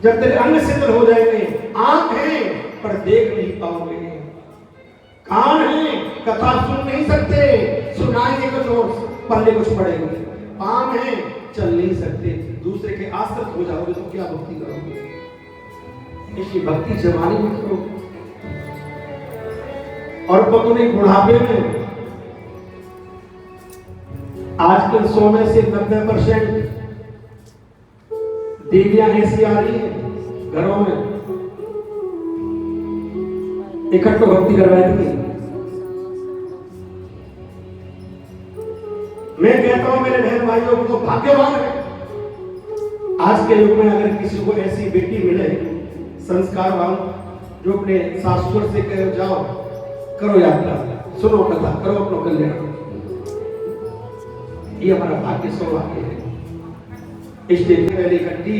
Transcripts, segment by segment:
जब तेरे अंग शिथिल हो जाएंगे, आंख है पर देख नहीं पाओगे, कान है कथा सुन नहीं सकते, सुनाएंगे कुछ और पल्ले कुछ पड़ेंगे, पांव है चल नहीं सकते, दूसरे के आश्रित हो जाओगे तो क्या भक्ति करोगे? इसकी भक्ति जवानी में करो। और पत्नी बुढ़ापे में आजकल 100 में से 90% देवियां ऐसी आ रही है घरों में, इकट्ठा भक्ति करवाएंगे। मैं कहता हूं मेरे बहन भाइयों को तो भाग्यवान है आज के युग में अगर किसी को ऐसी बेटी मिले संस्कारवान, जो अपने सासुर से कहे जाओ करो यात्रा, सुनो कथा, करो अपना कल्याण, ये हमारा भाग्य सौभाग्य है। इकट्ठी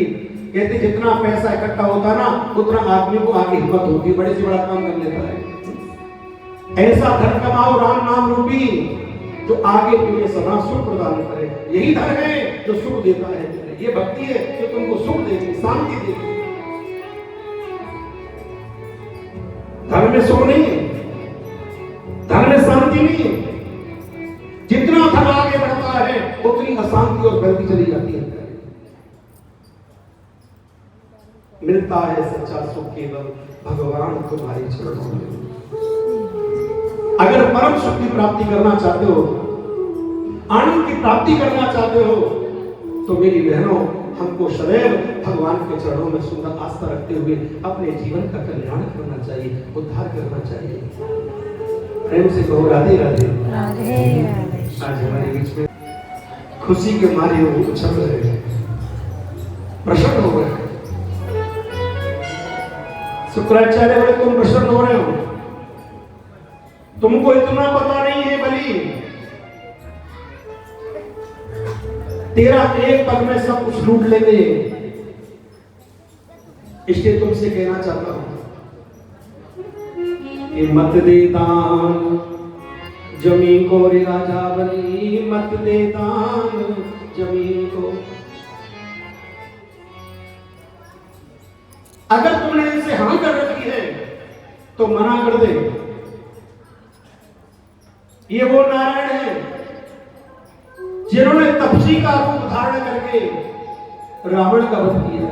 कहते जितना पैसा इकट्ठा होता ना उतना आदमी को आगे हिम्मत होती है, बड़े से बड़ा काम कर लेता है। ऐसा धन कमाओ राम नाम रूपी जो आगे तुम्हें सदा सुख प्रदान करे, यही धन है जो सुख देता है। ये भक्ति है जो तुमको सुख देगी, शांति देगी। धन में सुख नहीं है, धन में शांति नहीं है। जितना धन आगे बढ़ता है उतनी अशांति और गलती चली जाती है। मिलता है सच्चा सुख केवल भगवान तुम्हारे चरणों में। अगर परम सुख की प्राप्ति करना चाहते हो, आनंद की प्राप्ति करना चाहते हो, तो मेरी बहनों हमको सदैव भगवान के चरणों में सुंदर आस्था रखते हुए अपने जीवन का कल्याण करना चाहिए, उद्धार करना चाहिए। प्रेम से कहो राधे राधे। आज हमारे बीच में खुशी के मारे वो उछल रहे हैं, प्रसन्न हो रहे हैं। शुक्राचार्य बोले तुम प्रसन्न हो रहे हो, तुमको इतना पता नहीं है बलि, तेरा एक पग में सब कुछ लूट लेंगे। इसलिए तुमसे कहना चाहता हूं कि मत दे दान जमी को रे राजा बलि, मत दे दान जमी को। अगर तुमने इनसे हां कर रखी है तो मना कर दे। ये वो नारायण है जिन्होंने तपसी का रूप धारण करके रावण का वध किया।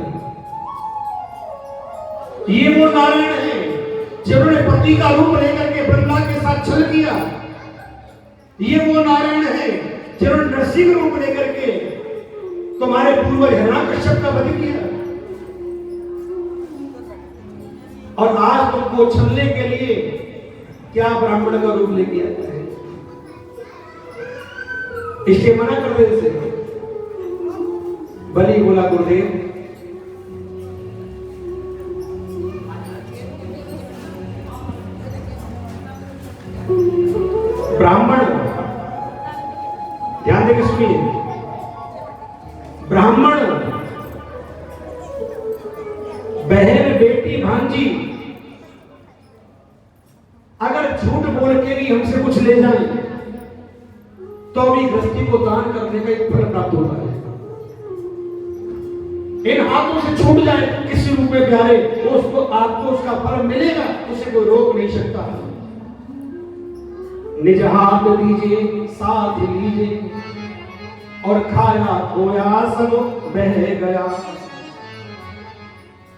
ये वो नारायण है जिन्होंने पति का रूप लेकर के ब्रह्मा के साथ छल किया। ये वो नारायण है जिन्होंने नरसिंह रूप लेकर के तुम्हारे पूर्वज हिरण्यकश्यप का वध किया। और आज तुमको छलने के लिए क्या ब्राह्मण का रूप लेके आता है, इसलिए मना कर दे इसे। बलि बोला गुरुदेव ब्राह्मण, ध्यान देकर सुनिए, ब्राह्मण बहन बेटी भांजी अगर झूठ बोल के भी हमसे कुछ ले जाए तो भी गृहस्थी को दान करने का एक फल प्राप्त होता है। इन हाथों से छूट जाए किसी रूप में प्यारे तो उसको आपको उसका फल मिलेगा, उसे कोई रोक नहीं सकता। निज हाथ दीजिए साथ लीजिए और खाया खोया सब बह गया।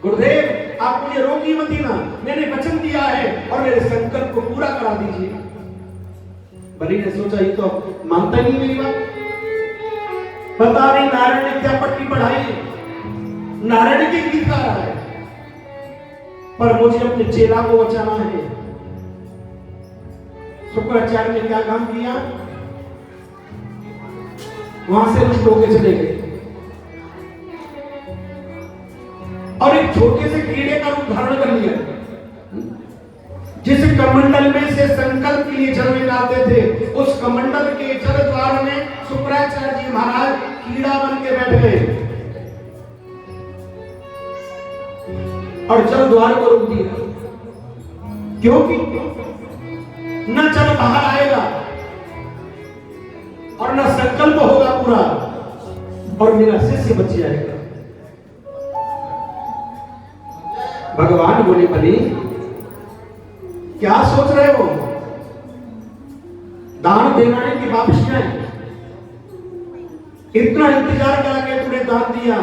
गुरुदेव आप मुझे रोकी मत ना, मैंने वचन दिया है और मेरे संकल्प को पूरा करा दीजिए। बलि ने सोचा ये तो मानता नहीं मेरी बात, पता नहीं नारायण ने क्या पट्टी पढ़ाई, नारायण के गीत गा रहा है, पर मुझे अपने चेला को बचाना है। शुक्राचार्य ने क्या काम किया, वहां से लुट होके चले गए और एक छोटे से कीड़े का रूप धारण कर लिया, जिस कमंडल में से संकल्प के लिए जल निकालते थे, उस कमंडल के जल द्वार में शुक्राचार्य जी महाराज कीड़ा बन के बैठ गए और जल द्वार को रोक दिया, क्योंकि न जल बाहर आएगा और न संकल्प होगा पूरा और मेरा शिष्य बच जाएगा। भगवान बोले बलि क्या सोच रहे हो? दान देना है कि वापस जाए? इतना इंतजार करा के तूने दान दिया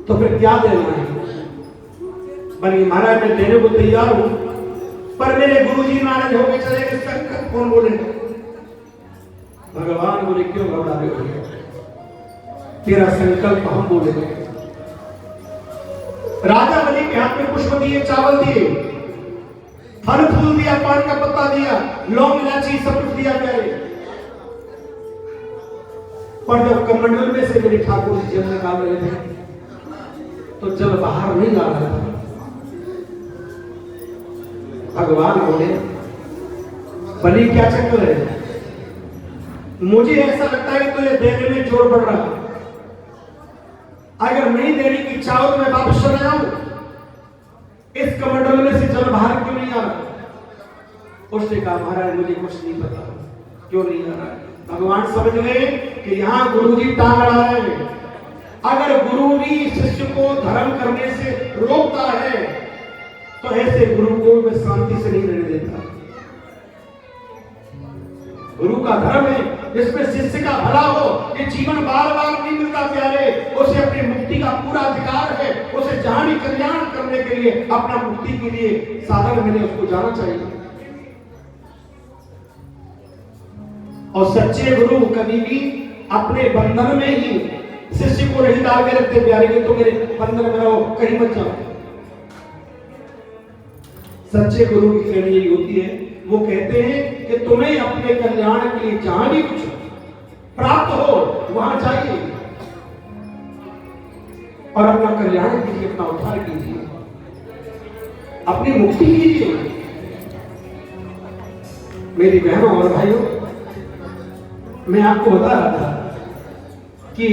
तो फिर क्या देना है? बल्कि महाराज मैं देने को तैयार हूं, पर मेरे गुरुजी नाराज होकर चले गए, संकट कौन बोलेगा? भगवान बोले क्यों घबरा रहे हो? तेरा संकल्प हम बोलेंगे। राजा बलि के हाथ में पुष्प दिए, चावल दिए, फल फूल दिया, पान का पत्ता दिया, लौंग इलायची सब कुछ दिया प्यारे। पर जब कमंडल में से मेरे ठाकुर जी जल निकाल रहे थे तो जल बाहर नहीं आ रहा था। भगवान बोले बलि क्या चक्कर है? मुझे ऐसा लगता है कि तुझे देने में जोर पड़ रहा है। अगर नहीं देने की इच्छा हो तो मैं वापस चला जाऊं। इस कमंडल में से जल बाहर क्यों नहीं आ रहा? उसने कहा महाराज मुझे कुछ नहीं पता क्यों नहीं आ रहा है। भगवान समझ गए कि यहाँ गुरुजी टांग अड़ा रहे हैं। अगर गुरु भी शिष्य को धर्म करने से रोकता है तो ऐसे गुरु को मैं शांति से नहीं रहने देता। गुरु का धर्म है जिसमें शिष्य का भला हो। ये जीवन बार बार नहीं मिलता प्यारे। उसे अपनी मुक्ति का पूरा अधिकार है। उसे जहां भी कल्याण करने के लिए, अपना मुक्ति के लिए साधन मिले, उसको जाना चाहिए। और सच्चे गुरु कभी भी अपने बंधन में ही शिष्य को नहीं डाल के रखते प्यारे कि तुम मेरे बंधन में रहो, कहीं मत जाओ। सच्चे गुरु की श्रेणी यही होती है। वो कहते हैं कि तुम्हें अपने कल्याण के लिए जहां भी कुछ प्राप्त हो वहां जाइए और अपना कल्याण कीजिए, अपना उद्धार कीजिए, अपनी मुक्ति कीजिए। मेरी बहनों और भाइयों, मैं आपको बता रहा था कि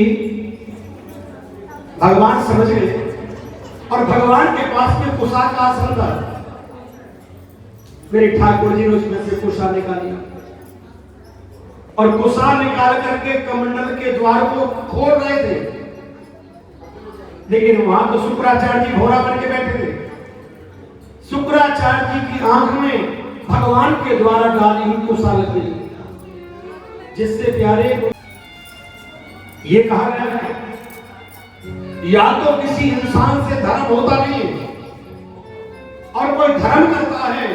भगवान समझ गए और भगवान के पास में कुशा का आसन था। मेरे ठाकुर जी ने उसमें से कुशा निकाली और कुशा निकाल करके कमंडल के द्वार को खोल रहे थे, लेकिन वहां तो शुक्राचार्य जी घोड़ा बन के बैठे थे। शुक्राचार्य जी की आंख में भगवान के द्वारा डाली हुई कुशा लग गई, जिससे प्यारे ये कहा गया है या तो किसी इंसान से धर्म होता नहीं और कोई धर्म करता है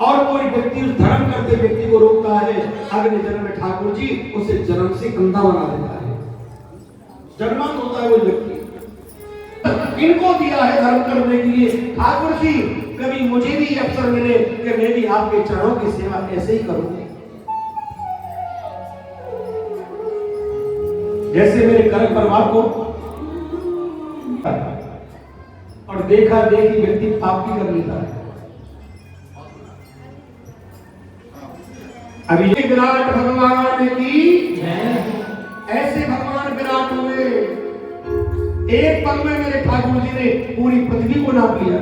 और कोई व्यक्ति उस धर्म करते व्यक्ति को रोकता है, अगले जन्म में ठाकुर जी उसे जन्म से अंधा बना देता है। जन्मत होता है वो व्यक्ति। इनको दिया है धर्म करने के लिए। ठाकुर जी कभी मुझे भी अवसर मिले कि मैं भी आपके चरणों की सेवा ऐसे ही करूं, जैसे मेरे घर परिवार को। और देखा देखी व्यक्ति पाप भी कर लेता है। अभी विराट भगवान की ऐसे भगवान विराट हुए। एक पल में मेरे ठाकुर जी ने पूरी पृथ्वी को नाप लिया।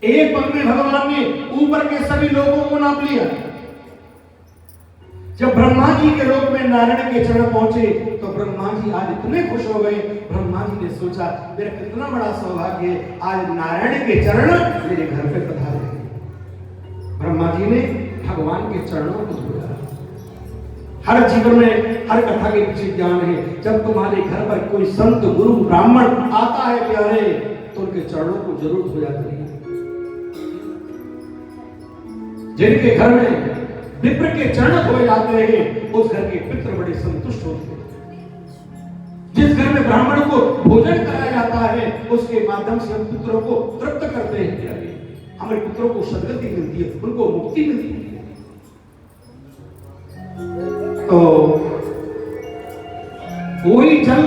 एक पल में भगवान ने ऊपर के सभी लोगों को नाप लिया। जब ब्रह्मा जी के लोक में नारायण के चरण पहुंचे तो ब्रह्मा जी आज इतने खुश हो गए। ब्रह्मा जी ने सोचा मेरा कितना बड़ा सौभाग्य है, आज नारायण के चरण मेरे घर पे पधारे। ब्रह्मा जी ने भगवान के चरणों को जोड़ा। हर जीवन में हर कथा के पीछे ज्ञान है। जब तुम्हारे घर पर कोई संत गुरु ब्राह्मण आता है प्यारे तो उनके चरणों को जरूर धोया करिए। जिनके घर में विप्र के चरण धोए जाते हैं उस घर के पितृ बड़े संतुष्ट होते हैं। जिस घर में ब्राह्मण को भोजन कराया जाता है उसके माध्यम से हम पितरों को तृप्त करते हैं प्यारे। हमारे पितरों को सद्गति मिलती है, उनको मुक्ति मिलती है। तो वही जल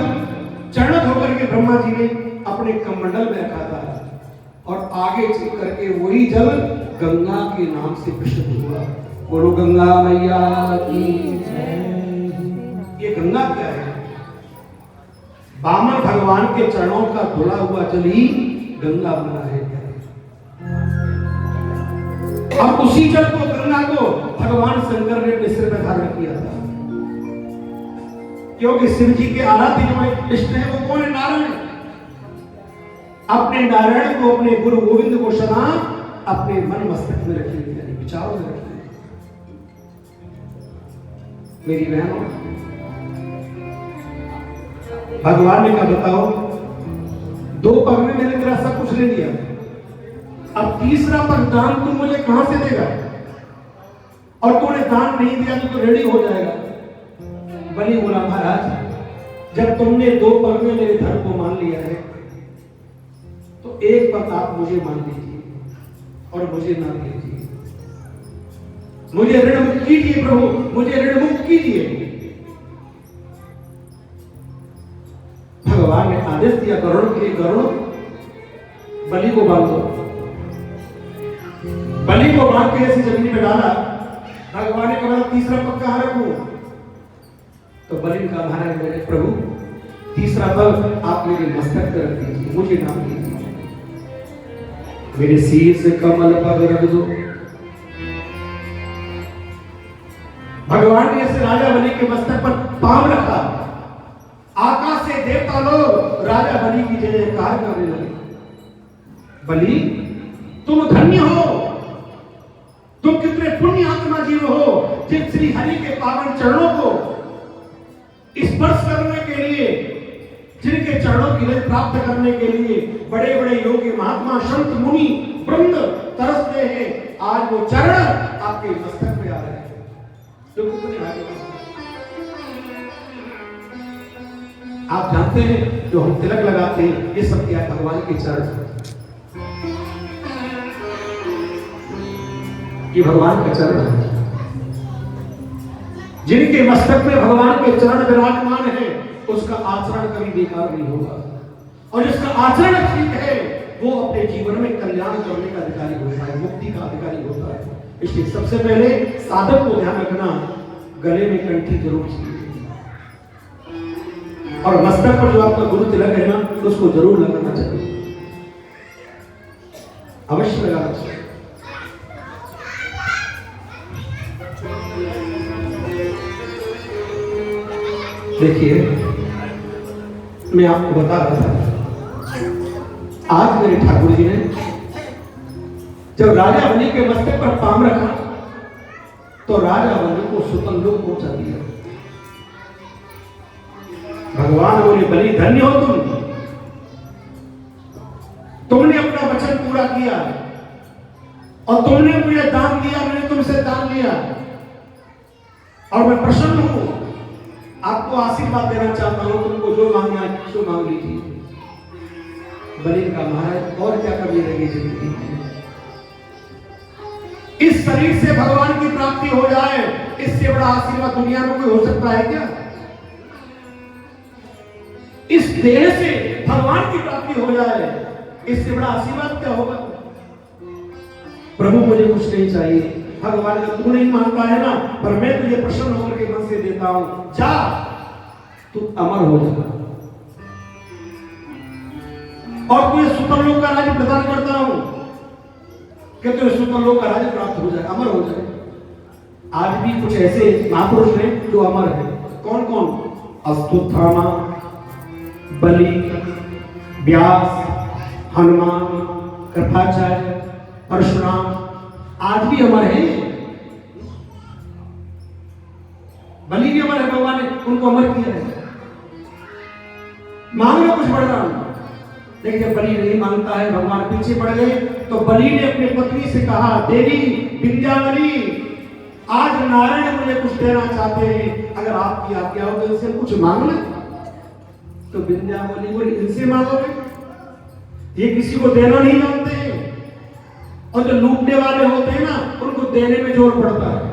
चरण धोकर के ब्रह्मा जी ने अपने कमंडल में रखा था और आगे चल करके वही जल गंगा के नाम से प्रसिद्ध हुआ। बोलो गंगा मैया की जय। ये गंगा क्या है? वामन भगवान के चरणों का धुला हुआ जल ही गंगा बना है। अब उसी जल को, गंगा को भगवान शंकर ने अपने सिर में धारण किया था। क्योंकि शिव जी के आराध्य जो इष्ट है वो कौन है? नारायण। अपने नारायण को, अपने गुरु गोविंद को सदा अपने मन मस्तक में रखिए, यानी विचारों में रखिए। मेरी बहनों, भगवान ने कहा बताओ, 2 पग में मैंने तेरा सब कुछ ले लिया, अब तीसरा पग दान तू मुझे कहां से देगा? और तूने दान नहीं दिया तो रेडी हो जाएगा। बलि बोला महाराज, जब तुमने 2 पग में मेरे धर्म को मान लिया है तो 1 पग आप मुझे मान लीजिए और मुझे ना लीजिए। मुझे ऋण मुक्त कीजिए प्रभु, मुझे ऋण मुक्त कीजिए। भगवान ने आदेश दिया गरुड़ के, गरुड़ बलि को बांध दो। बलि को बांध के ऐसी जमीन में डाला। भगवान ने कहा तीसरा पग कहां रखूं? तो बलि ने कहा महाराज मेरे प्रभु, तीसरा पग आप मेरे मस्तक पर रख दीजिए, मुझे नाम दीजिए, मेरे सिर से कमल पग रख दो। भगवान ने ऐसे राजा बलि के मस्तक पर पांव रखा। आकाश से देवता लोग राजा बलि की जय जयकार करने लगे। बलि तुम धन्य हो, तुम कितने पुण्य आत्मा जीव हो, जिन श्री हरि के पावन चरणों को स्पर्श करने के लिए, जिनके चरणों की रज प्राप्त करने के लिए बड़े बड़े योगी महात्मा संत मुनि वृंद तरसते हैं। आज वो चरण आपके मस्तक पे आ रहे हैं। तो आप जानते हैं जो हम तिलक लगाते हैं ये सब क्या है? भगवान के चरण। ये भगवान का चरण है। जिनके मस्तक में भगवान के चरण विराजमान है उसका आचरण कभी बेकार नहीं होगा, और जिसका आचरण ठीक है वो अपने जीवन में कल्याण करने का अधिकारी होता है, मुक्ति का अधिकारी होता है। इसलिए सबसे पहले साधक को ध्यान रखना, गले में कंठी जरूर चाहिए, और मस्तक पर जो आपका गुरु तिलक है ना उसको जरूर लगाना चाहिए, अवश्य लगाना चाहिए। देखिए मैं आपको बता रहा था, आज मेरे ठाकुर जी ने जब राजा बलि के मस्तक पर पांव रखा तो राजा बलि को सुतन लोक पहुंचा दिया। भगवान बोले बलि धन्य हो तुमने अपना वचन पूरा किया और तुमने मुझे दान दिया, मैंने तुमसे दान लिया और मैं प्रसन्न हूं। आपको आशीर्वाद देना चाहता हूं, तुमको जो मांगना है सो मांग लीजिए। बलि का महाराज और क्या कमी रहेगी जिंदगी में? इस शरीर से भगवान की प्राप्ति हो जाए, इससे बड़ा आशीर्वाद दुनिया में कोई हो सकता है क्या? इस देह से भगवान की प्राप्ति हो जाए, इससे बड़ा आशीर्वाद क्या होगा? प्रभु मुझे कुछ नहीं चाहिए, भगवान का तू नहीं मांगता है ना, पर मैं तुझे प्रसन्न होकर के मन से देता हूं, जा तू अमर हो जा और तुझे सुतन लोक का राज्य प्रदान करता हूं कि तुझे सुतन लोक का राज्य प्राप्त हो जाए, अमर हो जाए। आज भी कुछ ऐसे महापुरुष हैं जो अमर हैं। कौन कौन? अश्वत्थामा, बलि, व्यास, हनुमान, कृपाचार्य, परशुराम आज भी अमर है। बलि भी अमर है, भगवान ने उनको अमर किया है। मांगना कुछ बड़ा नहीं, लेकिन जब बलि नहीं मांगता है, भगवान पीछे पड़ गए, तो बलि ने अपनी पत्नी से कहा, देवी विंध्यावली, आज नारायण मुझे कुछ देना चाहते हैं, अगर आपकी आज्ञा हो तो इनसे कुछ मांग ले। तो विंध्यावली बोली, इनसे मांगोगे? ये किसी को देना नहीं जानते हैं, और जो लूटने वाले होते हैं ना उनको देने में जोर पड़ता है।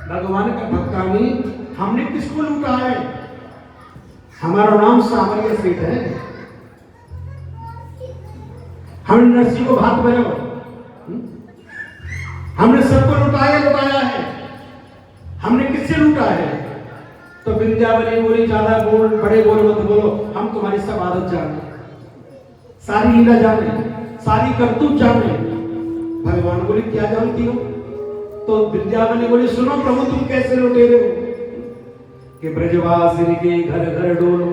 भगवान का भक्तानी, हमने किसको लूटा है? हमारा नाम सामरिया सेठ है, हमने नरसिंह को भात बनो, हमने सबको लुटाया है। हमने किससे लूटा है? तो विंध्यावली बोली, ज्यादा बोल, बड़े बोल मत बोलो, हम तुम्हारी सब आदत जाने, सारी लीला जाने, सारी करतूत जाने। भगवान बोले क्या जानती हो? तो विंध्यावली बोली, सुनो प्रभु तुम कैसे लुटेरे हो, कि ब्रजवासिनी के घर घर डोलो,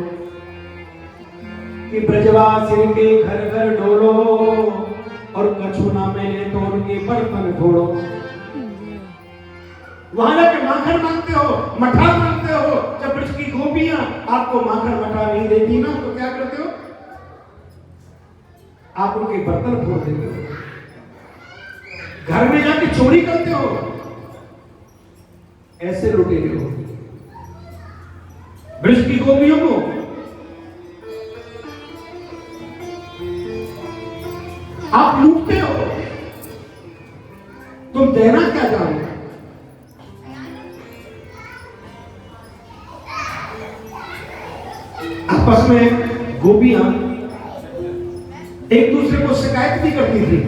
कि ब्रजवासिनी के घर घर डोलो और कछु ना मिले तो उनके बर्तन धोड़ो। वहां जाके माखन मांगते हो, मठा मांगते हो, जब ब्रज की गोपियां आपको माखन मठा नहीं देती ना तो क्या करते हो? आप उनके बर्तन फोड़ देते हो, घर में जाके चोरी करते हो, ऐसे लुटेरे हो। ब्रज की गोपियों को आप लूटते हो, तुम देना क्या जानते? आपस में गोपियां एक दूसरे को शिकायत भी करती थी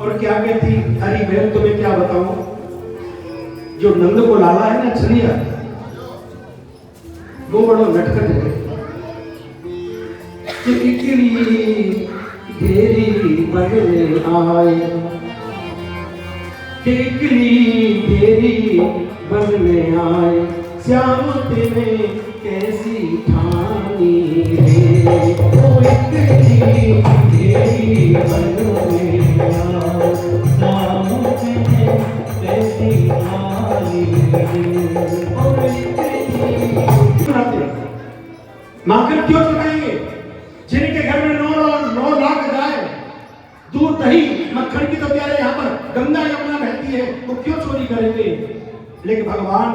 और क्या कहती, अरे बहन तुम्हें क्या बताऊं, जो नंद को लाला है ना छलिया, वो बड़ो नटखट है। घेरी बनने आए, घेरी बनने आए, श्याम तेने कैसी ठानी है, ओ घेरी बनने आए, श्याम तेने कैसी ठानी है। माखन क्यों चुराएंगे? जिनके घर में 9 लाख गाय, दूध दही मक्खन की तो प्यारे यहाँ पर गंगा यमुना बहती है, वो क्यों चोरी करेंगे? लेकिन भगवान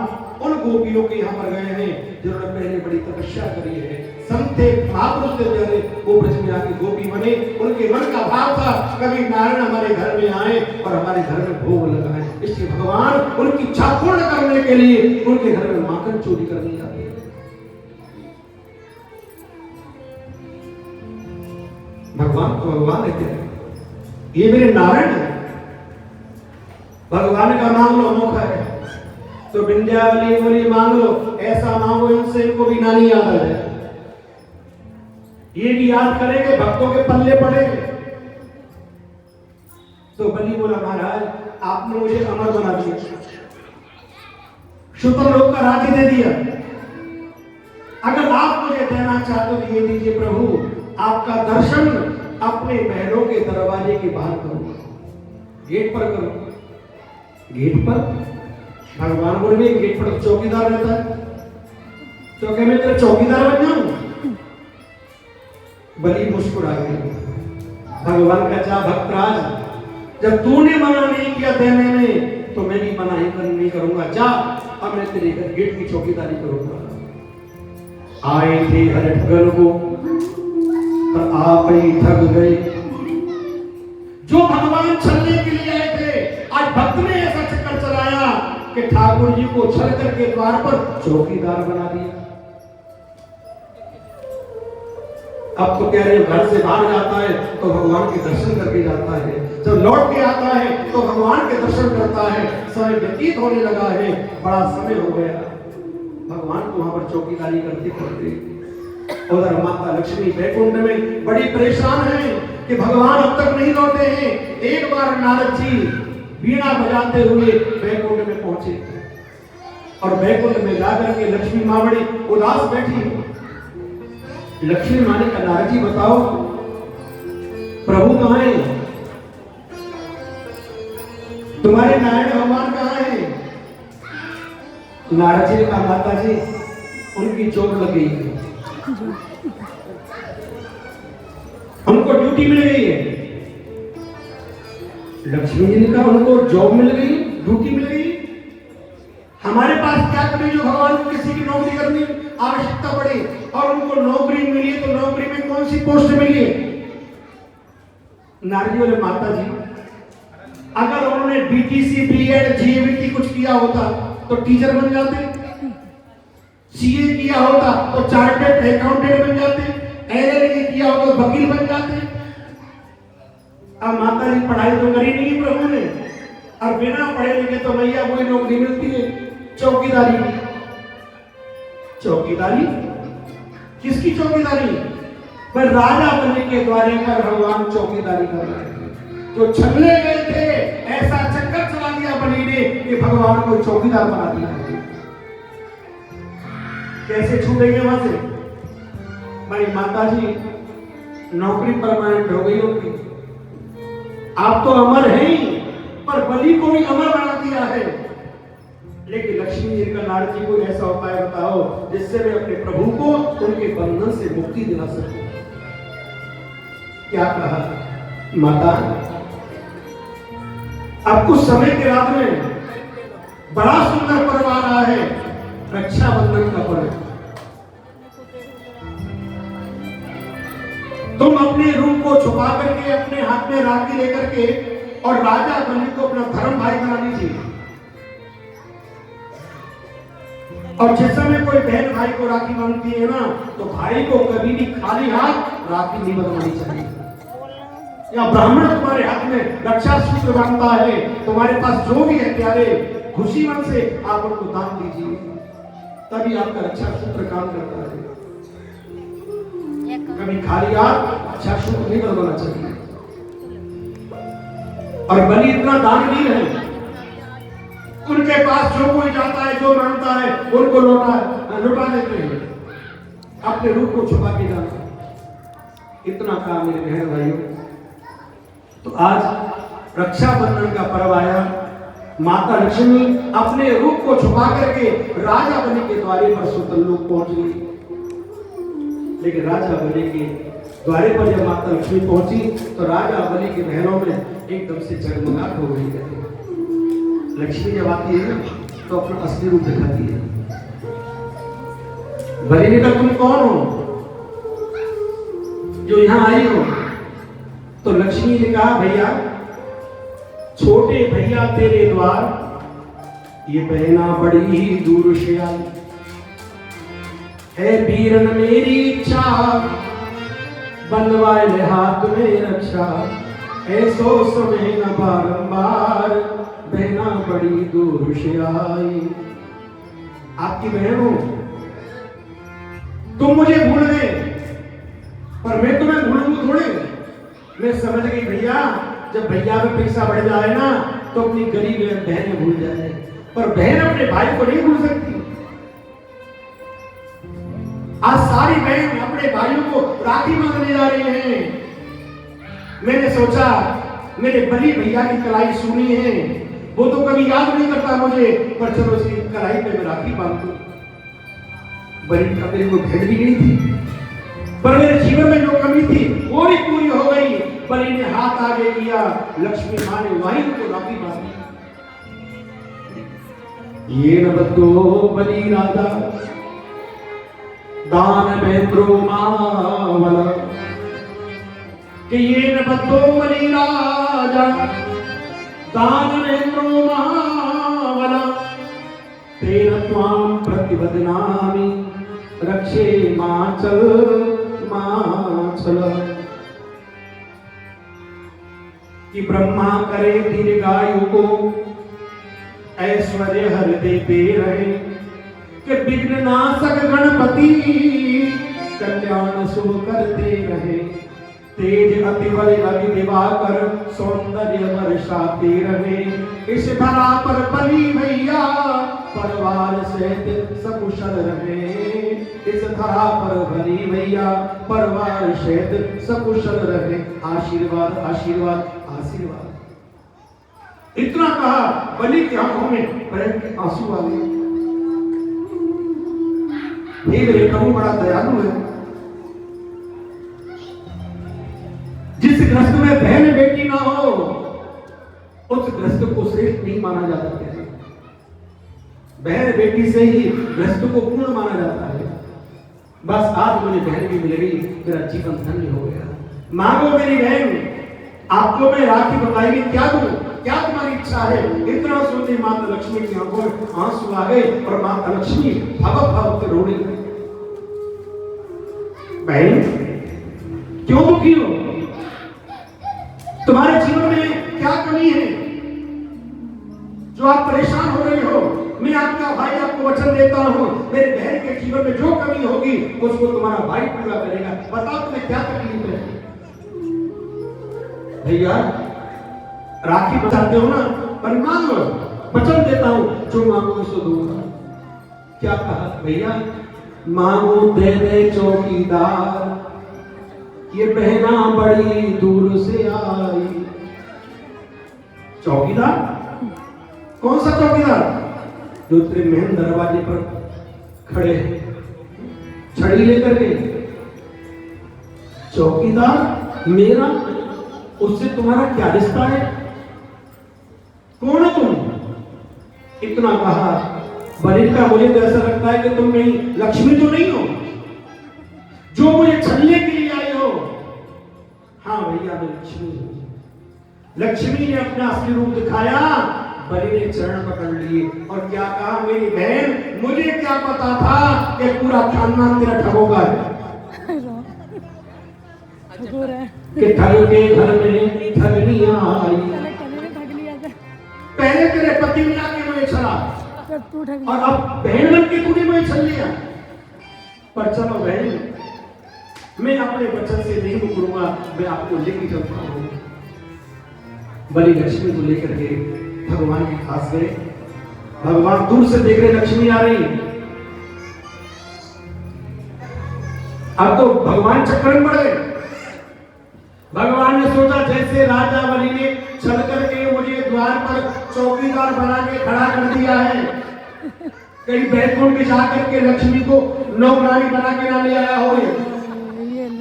उन गोपियों के यहाँ पर गए हैं जिन्होंने पहले बड़ी तपस्या करी है। संत थे, महापुरुष थे प्यारे, वो ब्रज में आके गोपी बने। उनके मन का भाव था कभी नारायण हमारे घर में आए और हमारे घर में भोग लगाए। इसलिए भगवान उनकी इच्छा पूर्ण करने के लिए उनके घर में माखन चोरी करने जाते हैं। भगवान को भगवान कहते हैं, ये मेरे नारायण है। भगवान का मांग लो, मौका है तो विंध्यावली बोली मांग लो, ऐसा मांगो इनसे इनको भी नानी याद आ जाए। ये भी याद करेंगे, भक्तों के पल्ले पड़ेंगे। तो बलि बोला, महाराज आपने मुझे अमर बना दिया, शुतरलोक का राज्य दे दिया, अगर आप मुझे देना चाहते हो तो ये दीजिए प्रभु, आपका दर्शन अपने महलों के दरवाजे के बाहर करूंगा, गेट पर करूंगा। गेट पर भगवान बोले, गेट पर चौकीदार रहता है, चौके में तेरा चौकीदार बन जाऊं? बलि मुस्कुरा गया। भगवान का जा भक्तराज, जब तूने मना नहीं किया देने में तो मैं भी मना ही नहीं करूंगा, जा अब मैं तेरे घर गेट की चौकीदारी करूंगा। आए थे हर ठगन को पर आप ही ठग गए। जो भगवान छलने के लिए आए थे, आज भक्त ने ऐसा चक्कर चलाया कि ठाकुर जी को छल करके द्वार पर चौकीदार बना दिया। अब तो कह रहे घर से बाहर जाता है तो भगवान के दर्शन करके जाता है, जब लौट के आता है तो भगवान के दर्शन करता है। समय व्यतीत होने लगा है, बड़ा समय हो गया, भगवान को वहां पर चौकीदारी करते करते। उधर माता लक्ष्मी बैकुंठ में बड़ी परेशान है कि भगवान अब तक नहीं लौटे हैं। एक बार नारद जी वीणा बजाते हुए बैकुंठ में पहुंचे और बैकुंठ में जाकर के लक्ष्मी मां बड़ी उदास बैठी। लक्ष्मी मां ने कहा, नारद जी बताओ प्रभु कहां है, तुम्हारे नारायण भगवान कहां है? नारद जी ने कहा, माता जी उनकी चोट लग गई है, उनको ड्यूटी मिल गई है। लक्ष्मी जी ने कहा, उनको जॉब मिल गई, ड्यूटी मिल गई, हमारे पास क्या करें जो भगवान को किसी की नौकरी करनी आवश्यकता पड़े और उनको नौकरी मिली तो नौकरी में कौन सी पोस्ट मिली है? नारद जी बोले, माता जी अगर उन्होंने बीटीसी बीएड जीएवीटी कुछ किया होता तो टीचर बन जाते, सीए किया होता तो चार्टर्ड अकाउंटेंट बन जाते, एलएलबी किया होता तो वकील बन जाते। अब माता जी पढ़ाई तो करी नहीं प्रभु ने, और बिना पढ़े लिखे तो भैया वही नौकरी मिलती है, चौकीदारी। चौकीदारी किसकी चौकीदारी? पर राजा बनने के द्वारे पर भगवान चौकीदारी कर रहे हैं। तो छलने गए थे, ऐसा चक्कर चला दिया बलि ने कि भगवान को चौकीदार बना दिया। कैसे छूटेंगे वहां से? भाई माता जी नौकरी परमानेंट हो गई होगी, आप तो अमर हैं ही, पर बलि को भी अमर बना दिया है। लेकिन लक्ष्मी जी का नारद जी को ऐसा उपाय बताओ जिससे मैं अपने प्रभु को उनके बंधन से मुक्ति दिला सकूं। क्या कहा? माता अब कुछ समय के बाद में बड़ा सुंदर पर्व आ रहा है, रक्षाबंधन का पर्व। तुम अपने रूप को छुपा करके अपने हाथ में राखी लेकर के और राजा बलि को अपना धर्म भाई बना लीजिए। और जिस समय कोई बहन भाई को राखी बांधती है ना, तो भाई को कभी भी खाली हाथ राखी नहीं बंधवानी चाहिए। या ब्राह्मण तुम्हारे हाथ में रक्षा सूत्र बांधता है, तुम्हारे पास जो भी है प्यारे, खुशी मन से आप उनको दान दीजिए, तभी आपका रक्षा सूत्र काम करता है। कभी खाली हाथ रक्षा सूत्र नहीं बंधवाना चाहिए। और बलि इतना दानवीर है, उनके पास जो कोई जाता है, जो मांगता है, उनको लौटा देते हैं, अपने रूप को छुपा के जाना। इतना काम मेरे बहन भाइयों। तो आज रक्षाबंधन का पर्व आया, माता लक्ष्मी अपने रूप को छुपा करके राजा बलि के द्वारे पर सुतल लोक पहुंच गई। लेकिन राजा बलि के द्वारे पर जब माता लक्ष्मी पहुंची तो राजा बलि के महलों में एकदम से जगमगाहट हो गई। कहते लक्ष्मी जब आती है तो अपना असली रूप दिखाती है। बलि ने कहा तुम कौन हो जो यहां आई हो? तो लक्ष्मी ने कहा भैया, छोटे भैया तेरे द्वार ये बहना बड़ी ही दूर से आई है, बीरन मेरी इच्छा बनवाए हाथ में रक्षा, ऐसो समय न बारंबार बहना बड़ी दूर से आई। आपकी बहन हूं, तुम मुझे भूल गए पर मैं तुम्हें भूलूंगा थोड़े। मैं समझ गई भैया, जब भैया में पैसा बढ़ जाए ना तो अपनी गरीब बहनें भूल जाए, पर बहन अपने भाई को नहीं भूल सकती। आज सारी बहन अपने भाइयों को राखी बांधने जा रही हैं। मैंने सोचा मेरे बलि भैया की कलाई सुनी है, वो तो कभी याद नहीं करता मुझे, पर चलो उसकी कलाई पे मैं राखी बांध दूं। बलि का मेरे को भेंट भी नहीं थी, पर मेरे जीवन में जो कमी थी वो भी पूरी हो गई। बलि ने हाथ आगे किया, लक्ष्मी मां ने वहीं को राखी बांधी। ये न बतो बलि राजा दान में द्रोमावला, कि ये न बतो बलि राजा दान में द्रोमावला, तेन त्वां प्रतिवदनामि रक्षे माचल माचल। कि ब्रह्मा करे दीर्घायु को ऐश्वर्य हर देते रहे, कि विघ्न नाशक गणपति कल्याण शुभ करते रहे, तेज अति बल रवि दिवाकर सौंदर्य वर्षाते रहे। इस धरा पर बलि भैया परिवार सहित सकुशल रहे, इस धरा पर बलि भैया परिवार सहित सकुशल रहे। आशीर्वाद आशीर्वाद आशीर्वाद। इतना कहा, बलि की आंखों में प्रेम के आंसू आ गए। मेरे प्रभु बड़ा दयालु है। जिस ग्रस्त में बहन बेटी ना हो उस ग्रस्त को श्रेष्ठ नहीं माना जा सकता है। बहन बेटी से ही ग्रस्त को पूर्ण माना जाता है। बस आज मुझे बहन भी मिल गई, मेरा जीवन धन्य हो गया। मांगो मेरी बहन, आपको मैं राखी बंधाई क्या दूं, क्या तुम्हारी इच्छा है? इतना सुनते माता लक्ष्मी की आंखों में आंसू आ गए और माता लक्ष्मी भव भव के रोने लगी। बहन क्यों दुखी हो? तुम्हारे जीवन में क्या कमी है जो आप परेशान हो रहे हो? मैं आपका भाई आपको वचन देता हूं, मेरे बहन के जीवन में जो कमी होगी उसको तुम्हारा भाई पूरा करेगा। बताओ तुम्हें क्या तकलीफ है? भैया राखी बचाते हो ना, पर मांगो, वचन देता हूं जो मांगो उसको दूंगा। क्या कहा भैया? मांगो दे दे चौकीदार, ये बहना बड़ी दूर से आई। चौकीदार? कौन सा चौकीदार? जो तेरे महल दरवाजे पर खड़े छड़ी लेकर के। चौकीदार मेरा, उससे तुम्हारा क्या रिश्ता है? कौन है तुम? इतना कहा बलि का मुझे तो ऐसा लगता है कि तुम कहीं लक्ष्मी तो नहीं हो जो मुझे छलने के लिए आई हो। हाँ भैया मैं लक्ष्मी हूं। लक्ष्मी ने अपना असली रूप दिखाया, बलि ने चरण पकड़ लिए और क्या कहा, मेरी बहन मुझे क्या पता था कि पूरा खानदान तेरा ठगोगा है, कि ठग के घर में ठगनियां आई। पहले तेरे पति ने आके मुझे छला और अब बहन बन के तूने मुझे छल लिया। पर चलो बहन, मैं अपने वचन से नहीं मुकरूंगा, मैं आपको लेके चलता हूं। बलि लक्ष्मी को लेकर के भगवान के पास गए। भगवान दूर से देख रहे लक्ष्मी आ रही। अब तो भगवान चक्कर में पड़ गए। भगवान ने सोचा जैसे राजा बलि ने चल करके मुझे द्वार पर चौकीदार बना के खड़ा कर दिया है, कहीं बैकुंठ जा करके लक्ष्मी को नौकरानी बना के ना ले आया हो। ये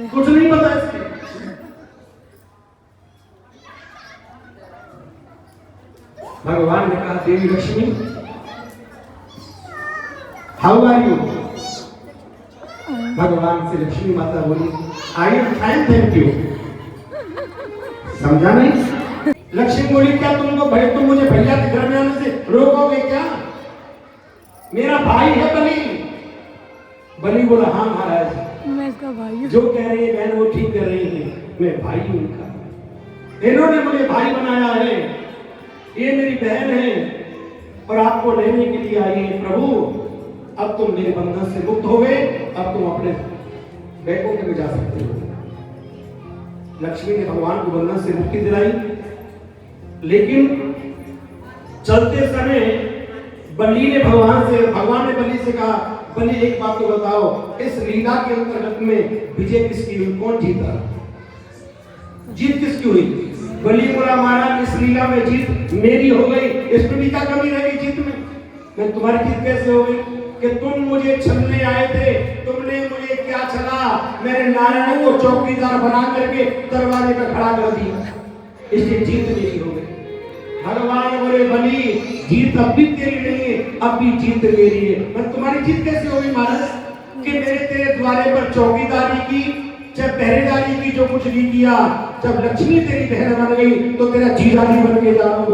कुछ नहीं पता इसके। भगवान ने कहा, देवी लक्ष्मी हाउ आर यू? भगवान से लक्ष्मी माता बोली, I am fine thank you. समझा नहीं? लक्ष्मी बोली, क्या तुमको भाई तुम मुझे भैया के घर में आने से रोकोगे क्या? मेरा भाई है बलि। बलि बोला, हाँ महाराज, मैं इसका भाई हूं। जो कह रही है बहन वो ठीक कर रही है, मैं भाई हूं इनका। इन्होंने मुझे भाई बनाया है, ये मेरी बहन है और आपको लेने के लिए आई है। प्रभु अब तुम मेरे बंधन से मुक्त हो गए, अब तुम अपने बैकुंठ में जा सकते हो। लक्ष्मी ने भगवान को बंधन से मुक्ति दिलाई, लेकिन चलते समय बलि ने भगवान ने बलि से कहा, बलि एक बात तो बताओ, इस लीला के अंतर्गत में विजय किसकी हुई, कौन जीता, जीत किसकी हुई? बलि बोला, महाराज इस लीला में जीत मेरी हो गई, इसमें भी क्या कमी रह गई जीत में? मैं तुम्हारी जीत कैसे हो गई कि तुम मुझे छलने आए थे, तुमने मुझे क्या छला, मेरे नारायण को चौकीदार बना करके दरवाजे पर खड़ा कर दिया, इसलिए जीत मेरी हो गई। भगवान बोले, बलि जीत अब भी तेरी नहीं है, अब भी जीत मेरी है। मैं तुम्हारी जीत कैसे हो गई महाराज कि मेरे तेरे द्वारे पर चौकीदारी की, जब पहरेदारी की, जो कुछ भी किया, जब लक्ष्मी तेरी बहन बन गई तो तेरा जीजाजी बन के जा रहा हूं,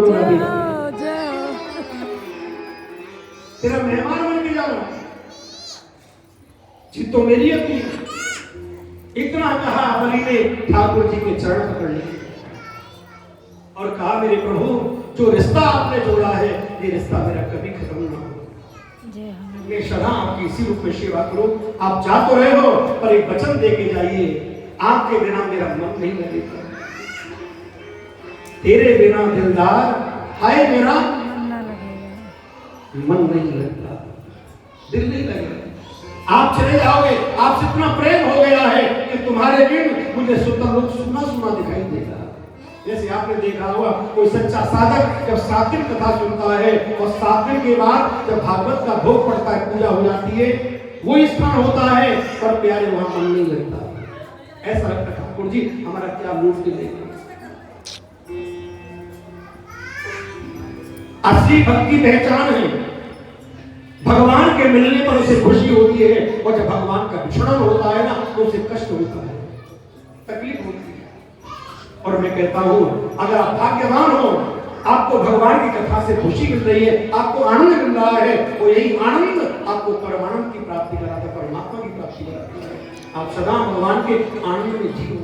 तेरा मेहमान बन के जा रहा हूं, जीत तो मेरी अपनी। इतना कहा बलि ने ठाकुर जी के चरण पकड़ लिए और कहा, मेरे प्रभु जो रिश्ता आपने जोड़ा है, ये रिश्ता मेरा कभी खत्म ना हो। मैं सदा आपकी इसी रूप में सेवा करूं। आप जा तो रहे हो, पर एक वचन दे के जाइए, आपके बिना मेरा मन नहीं लगेगा, तेरे बिना दिलदार हाय मेरा मन नहीं लगता, दिल नहीं लगेगा। आप चले जाओगे, आपसे इतना प्रेम हो गया है कि तुम्हारे बिन मुझे सुना सुना दिखाई देगा। जैसे आपने देखा होगा, कोई सच्चा साधक जब 7 दिन कथा सुनता है और 7 दिन के बाद जब भागवत का भोग पड़ता है, पूजा हो जाती है, वो स्थान होता है, पर प्यारे वहां मन नहीं लगता। ऐसा लगता है ठाकुर जी हमारा क्या लूट के देंगे। असली भक्ति पहचान है, भगवान के मिलने पर उसे खुशी होती है, और जब भगवान का विछड़न होता है ना तो उसे कष्ट होता है, तकलीफ होती है। और मैं कहता हूं, अगर आप भाग्यवान हो, आपको भगवान की कथा से खुशी मिल रही है, आपको आनंद मिल रहा है, और यही आनंद आपको परमानंद की प्राप्ति कराता है, परमात्मा की प्राप्ति कराता है। आप सदा भगवान के आनंद में जियो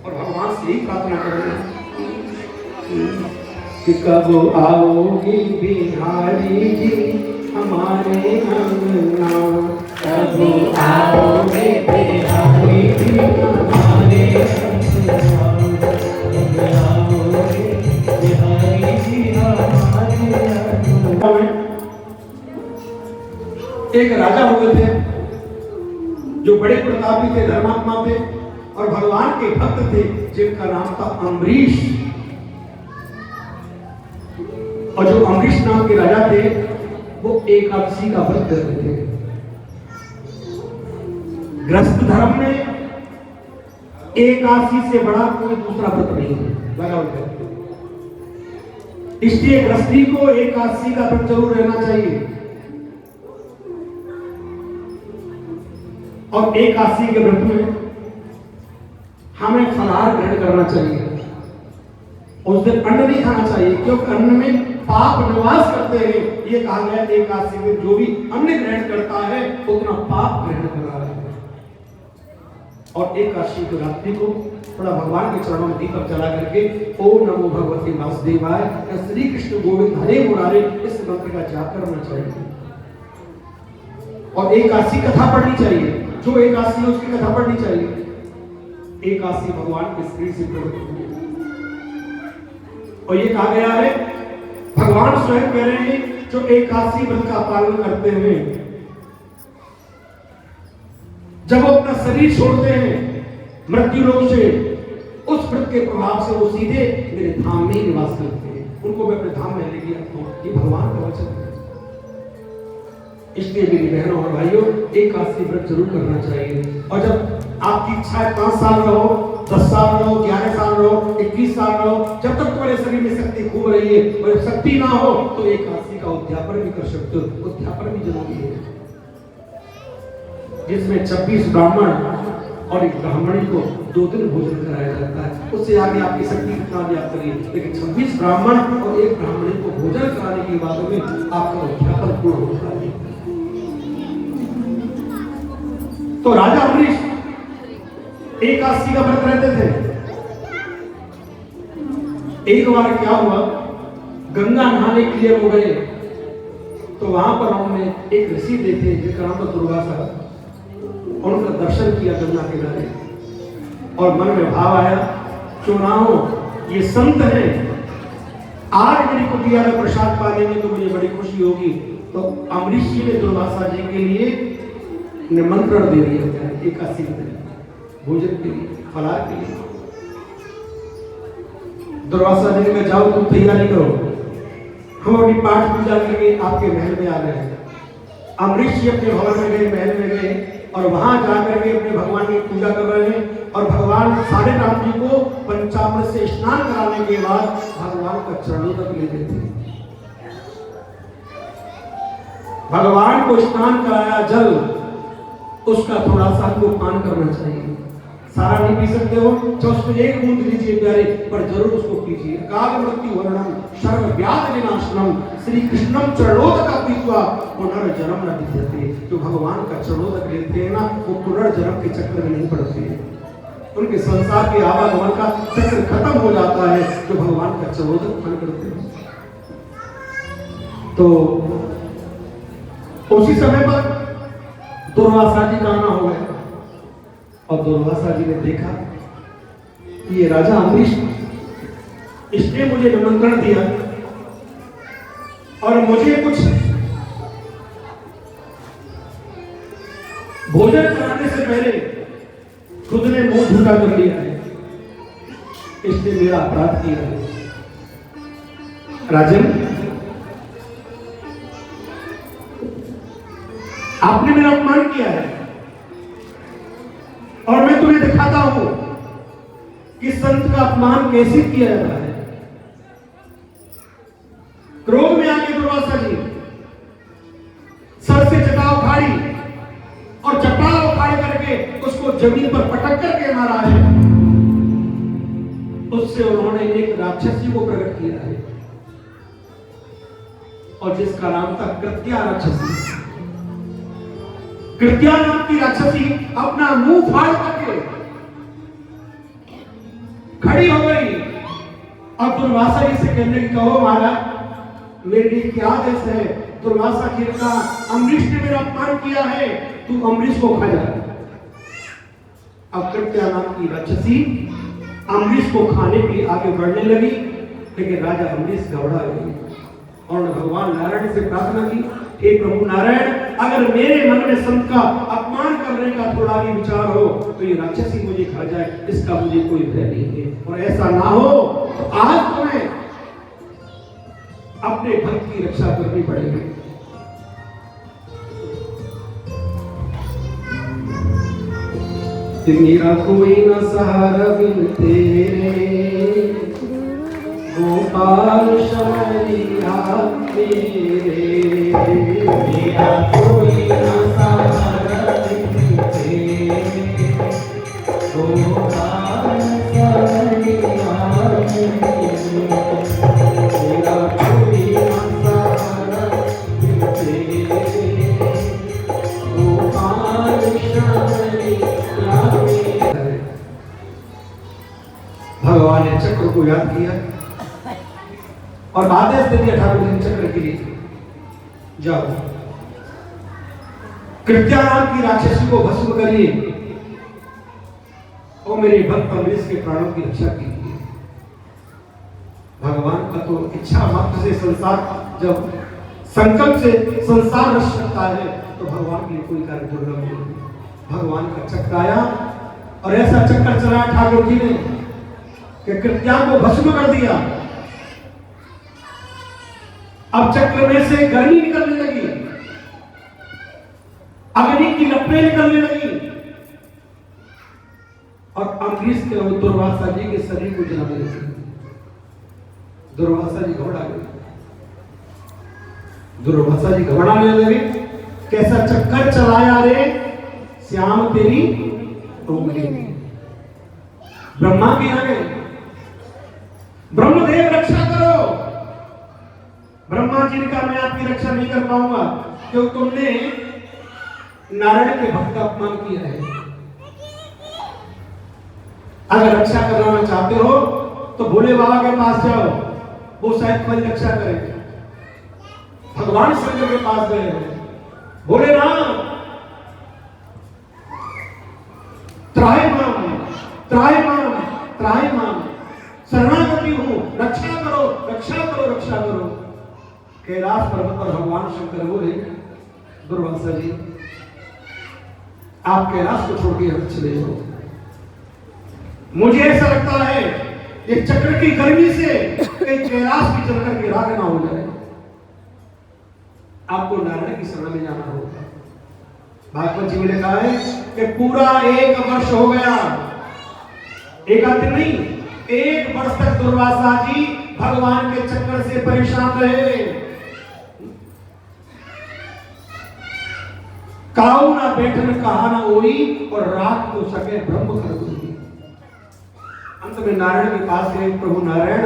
और भगवान से यही प्रार्थना करें कि कब आओगे बिहारी जी हमारे अंगना, कब आओगे बिहारी जी हमारे अंगना, एक राजा हुए थे, बड़े प्रतापी थे, धर्मात्मा थे और भगवान के भक्त थे, जिनका नाम था अम्बरीश। और जो अम्बरीश नाम के राजा थे वो एकादशी का व्रत करते थे। गृहस्थ धर्म में एकादशी से बड़ा कोई दूसरा व्रत नहीं है, लगा। इसलिए गृहस्थी को एकादशी का व्रत जरूर रहना चाहिए। और एकादशी के व्रत में हमें फलाहार ग्रहण करना चाहिए। उस दिन अन्न नहीं खाना चाहिए, क्योंकि अन्न में पाप निवास करते हैं। ये कहा गया एकादशी में जो भी अन्न ग्रहण करता है उतना पाप ग्रहण कर रहा है। और एकादशी की रात्रि को थोड़ा भगवान के चरणों में दीपक जला करके ओम नमो भगवते वासुदेवाय या श्री कृष्ण गोविंद हरे मुरारे इस मंत्र का जाप करना चाहिए। और एकादशी कथा पढ़नी चाहिए, जो एकादशी है उसकी कथा पढ़नी चाहिए। एकादशी भगवान के शरीर से प्रकट हुई है। और ये कहा गया है, भगवान स्वयं कह रहे हैं जो एकादशी व्रत का पालन करते हैं, जब वो अपना शरीर छोड़ते हैं मृत्यु लोक से, उस व्रत के प्रभाव से वो सीधे मेरे धाम में ही निवास करते हैं। उनको मैं अपने धाम में ले गया हूं। ये भगवान का वचन है। इसलिए मेरी बहनों और भाइयों, एकादशी व्रत जरूर करना चाहिए। और जब आपकी इच्छा है 5 साल रहो, 10 साल रहो, 11 साल रहो, 21 साल रहो, जब तक तुम्हारे शरीर में शक्ति खूब रही है, और जब शक्ति ना हो तो एकादशी का उद्यापन भी कर सकते हो। उद्यापन भी जरूरी है, जिसमें 26 ब्राह्मण और एक ब्राह्मणी को 2 दिन भोजन कराया जाता है। उससे आगे आपकी शक्ति कितना भी आप करिए, लेकिन 26 ब्राह्मण और एक ब्राह्मणी को भोजन कराने के बाद में आपका उद्यापन पूर्ण होता है। तो राजा अम्बरीश एकादशी का व्रत रहते थे। एक बार क्या हुआ, गंगा नहाने के लिए वो गए, तो वहां पर उन्होंने एक ऋषि देखे जिनका नाम था दुर्वासा, और उनका दर्शन किया गंगा किनारे। और मन में भाव आया, क्यों ना हो, ये संत है, आज मेरे को दिया है प्रसाद पाने में तो मुझे बड़ी खुशी होगी। तो अम्बरीश जी ने दुर्वासा जी के लिए निमंत्रण दे दिया एकादशी में भोजन के लिए, फलाहार के लिए। दुर्वासा जी ने कहा, जाओ तुम तैयारी करो, हम अपनी पाठ पूजा के लिए आपके महल में आ रहे हैं। अम्बरीश जी अपने भवन में गए, महल में गए, और वहां जाकर के अपने भगवान की पूजा कर रहे हैं। और भगवान सारे राम जी को पंचामृत से स्नान कराने के बाद भगवान का चरणों तक ले गए थे। भगवान को स्नान कराया जल, उसका थोड़ा सा आपको पान करना चाहिए। सारा नहीं पी सकते हो, तो उसमें एक बूंद लीजिए प्यारे, पर जरूर उसको पीजिए। काल मृत्यु वर्णम सर्व व्याधि विनाशनम श्री कृष्णम चरणोदक पीत्वा पुनर्जन्म न विद्यते। जो भगवान का चरणोदक लेते हैं ना, वो पुनर्जन्म के चक्र में नहीं पड़ते हैं। उनके संसार के आवागमन का चक्र खत्म हो जाता है, जो भगवान का चरणोदक पान करते हैं। तो उसी समय पर दुर्वासा जी का आना हो गया, और दुर्वासा जी ने देखा कि ये राजा अम्बरीश, इसने मुझे निमंत्रण दिया और मुझे कुछ भोजन कराने से पहले खुद ने मुंह झूठा कर लिया है, इसने मेरा अपराध किया है। राजन, आपने मेरा अपमान किया है, और मैं तुम्हें दिखाता हूं कि संत का अपमान कैसे किया जाता है। क्रोध में आके दुर्वासा जी सर से जटा उखाड़ी, और जटा उखाड़ करके उसको जमीन पर पटक करके मारा है। उससे उन्होंने एक राक्षसी को प्रकट किया है, और जिसका नाम था कृत्या राक्षसी। कृत्या नाम की राक्षसी अपना मुंह फाड़ करके खड़ी हो गई, और दुर्वासा जी से कहने की, कहो महाराज मेरे लिए क्या आदेश है। दुर्वासा जी ने कहा, अम्बरीश ने मेरा अपमान किया है, तू अम्बरीश को खा जा। अब कृत्या नाम की राक्षसी अम्बरीश को खाने के लिए आगे बढ़ने लगी, लेकिन राजा अम्बरीश घबरा गए और भगवान नारायण से प्रार्थना की, हे प्रभु नारायण, अगर मेरे मन में संत का अपमान कर करने का थोड़ा भी विचार हो तो ये राक्षसी मुझे खा जाए, इसका मुझे कोई भय नहीं है। और ऐसा ना हो तो आज तुम्हें अपने भक्त की रक्षा करनी पड़ेगी। मेरा कोई न सहारा बिन तेरे, गोपाल शमरिया मेरे। मेरा कोई न सहारा बिन तेरे, गोपाल शमरिया मेरे। मेरा कोई न सहारा बिन तेरे, गोपाल शमरिया। भगवान ने चक्र को याद किया और आदेश दे दिया ठाकुर जी चक्र के लिए, जाओ कृत्या नाम की राक्षसी को भस्म करिए और मेरे भक्त अमरीश के प्राणों की रक्षा कीजिए। भगवान का तो इच्छा मात्र से संसार, जब संकल्प से संसार रच सकता है तो भगवान के लिए कोई कार्य दुर्लभ नहीं। भगवान का चक्र आया और ऐसा चक्कर चलाया ठाकुर जी ने कि कृत्या को भस्म कर दिया। अब चक्र में से गर्मी निकलने लगी, अग्नि की लपटें निकलने लगी और अम्बरीश के दुर्वासा जी के शरीर को जलाने लगी। दुर्वासा जी घबरा गए, दुर्वासा जी घबराने लगे, कैसा चक्कर चलाया रे श्याम तेरी उंगली में। ब्रह्मा के आगे ब्रह्मदेव रक्षा करो। ब्रह्मा जी ने कहा मैं आपकी रक्षा नहीं कर पाऊंगा क्योंकि तुमने नारायण के भक्त का अपमान किया है। अगर रक्षा करना चाहते हो तो भोले बाबा के पास जाओ, वो शायद तुम्हारी रक्षा करेंगे। भगवान शंकर के पास गए बोले राम त्राहिमाम त्राहिमाम त्राहिमाम, शरणागति हूं, रक्षा करो रक्षा करो रक्षा करो। कैलाश पर्वत पर भगवान शंकर बोले दुर्वासा जी आप कैलाश को छोड़ के यहां चले जाओ। मुझे ऐसा लगता है ये चक्र की गर्मी से कहीं कैलाश की चलकर के राग ना हो जाए। आपको नारायण की शरण में जाना होगा। भागवत जी में लिखा है कि पूरा 1 वर्ष हो गया, एक दिन नहीं, 1 वर्ष तक दुर्वासा जी भगवान के चक्कर से परेशान रहे। काऊ ना बैठन कहा ना ओई और रात को सके ब्रह्म कर दूंगी। अंत में नारायण के पास गए, प्रभु नारायण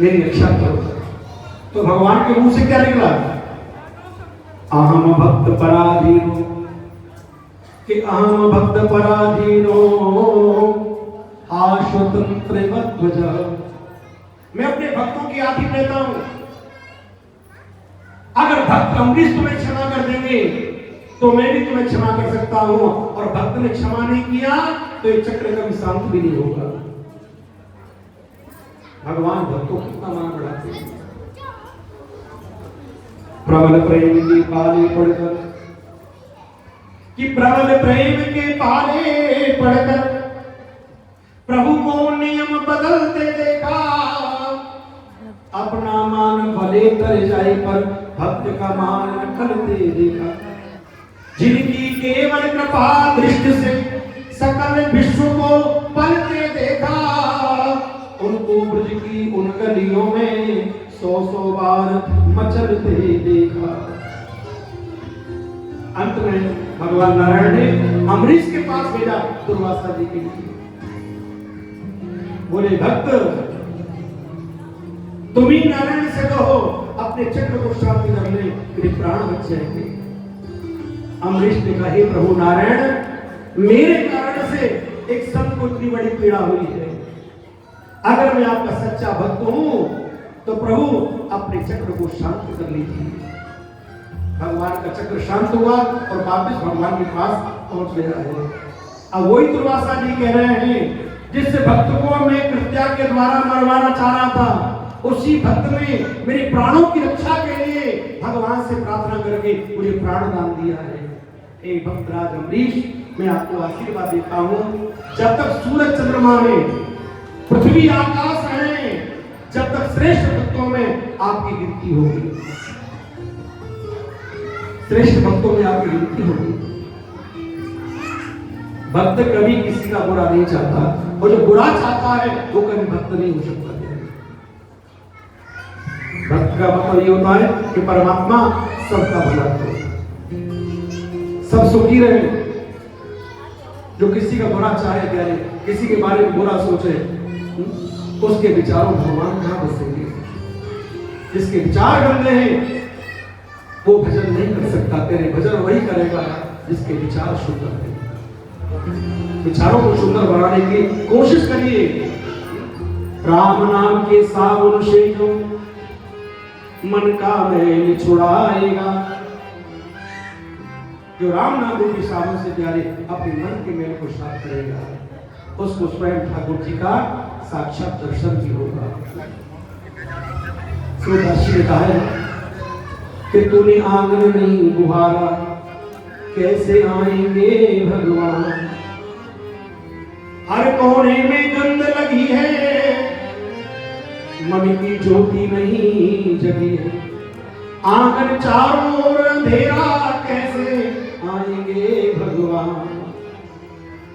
मेरी रक्षा करो। तो भगवान के मुंह से क्या निकला? अहम भक्त पराधीनो, कि अहम भक्त पराधीनो आश्वतंत्र ध्वज। मैं अपने भक्तों की आधीन रहता हूं। अगर भक्त अम्बरीश तुम्हें क्षमा कर देंगे तो मैं भी तुम्हें क्षमा कर सकता हूं, और भक्त ने क्षमा नहीं किया तो ये चक्र कभी शांत भी नहीं होगा। भगवान भक्तों को कितना मान बढ़ाते हैं। प्रबल प्रेम की पाले पढ़कर, कि प्रबल प्रेम के पाले पढ़कर प्रभु को नियम बदलते देखा। अपना मान भले कर जाए पर भक्त का मान न करते देखा। जिनकी केवल कृपा दृष्टि से सकल विश्व को पलते देखा। उनको ब्रज की उन गलियों में 100 बार मचलते देखा। अंत में भगवान नारायण ने अम्बरीश के पास भेजा दुर्वासा जी के लिए। बोले भक्त तुम ही नारायण से कहो अपने चक्र को शांति कर ले, मेरे प्राण बच जाएंगे। अम्बरीश ने कहा हे प्रभु नारायण मेरे कारण से एक संत को इतनी बड़ी पीड़ा हुई है। अगर मैं आपका सच्चा भक्त हूं तो प्रभु अपने चक्र को शांत कर लीजिए। भगवान का चक्र शांत हुआ और वापस भगवान के पास पहुंच गया है। अब वही दुर्वासा जी कह रहे हैं जिस भक्त को मैं कृत्या के द्वारा मरवाना चाह रहा था, उसी भक्त ने मेरे प्राणों की रक्षा के लिए भगवान से प्रार्थना करके मुझे प्राण दान दिया है। हे भक्तराज अम्बरीश, मैं आपको आशीर्वाद देता हूं, जब तक सूरज चंद्रमा में, पृथ्वी आकाश है, जब तक श्रेष्ठ भक्तों में आपकी गिनती होगी, श्रेष्ठ भक्तों में आपकी गिनती होगी। भक्त कभी किसी का बुरा नहीं चाहता, और जो बुरा चाहता है वो कभी भक्त नहीं हो सकता। भक्त का मतलब ये होता है कि परमात्मा सबका भला करे, सब सुखी रहे। जो किसी का बुरा चाहे, प्यारे किसी के बारे में बुरा सोचे, उसके विचारों भगवान कहां बसेंगे। जिसके विचार गंदे हैं वो भजन नहीं कर सकता। तेरे भजन वही करेगा जिसके विचार शुद्ध हैं। विचारों को सुंदर बनाने की कोशिश करिए। राम नाम के साबुन से जो मन का मैल छुड़ाएगा, जो राम नाम रूपी साबुन से प्यारे अपने मन के मैल को साफ करेगा, उसको स्वयं ठाकुर जी का साक्षात दर्शन भी होगा। सूरदास ने कहा है कि तूने आंगन नहीं गुहारा, कैसे आएंगे भगवान। हर कोने में गंध लगी है, मन की ज्योति नहीं जगी है। आंगन चारों ओर अंधेरा, कैसे आएंगे भगवान।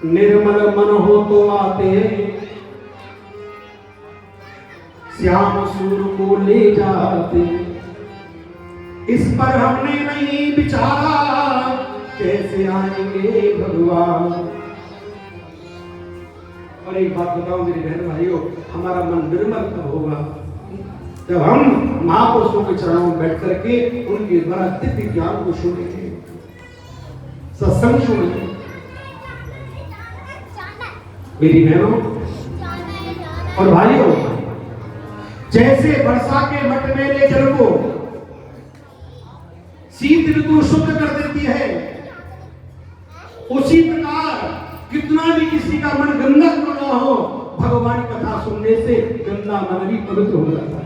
निर्मल मन हो तो आते, श्याम सूर को ले जाते। इस पर हमने नहीं विचारा, कैसे आएंगे भगवान। और एक बात बताओ मेरे बहन भाइयों, हमारा मन निर्मल कब होगा? जब हम महापुरुषों के चरणों में बैठ करके उनके द्वारा दिव्य ज्ञान को सुनेंगे, सत्संग सुनेंगे। मेरी बहनों और भाइयों, जैसे वर्षा के मटमैले जल को शीत ऋतु शुद्ध कर देती है, उसी प्रकार कितना भी किसी का मन गंदा क्यों ना हो, भगवान की कथा सुनने से गंदा मन भी पवित्र हो जाता है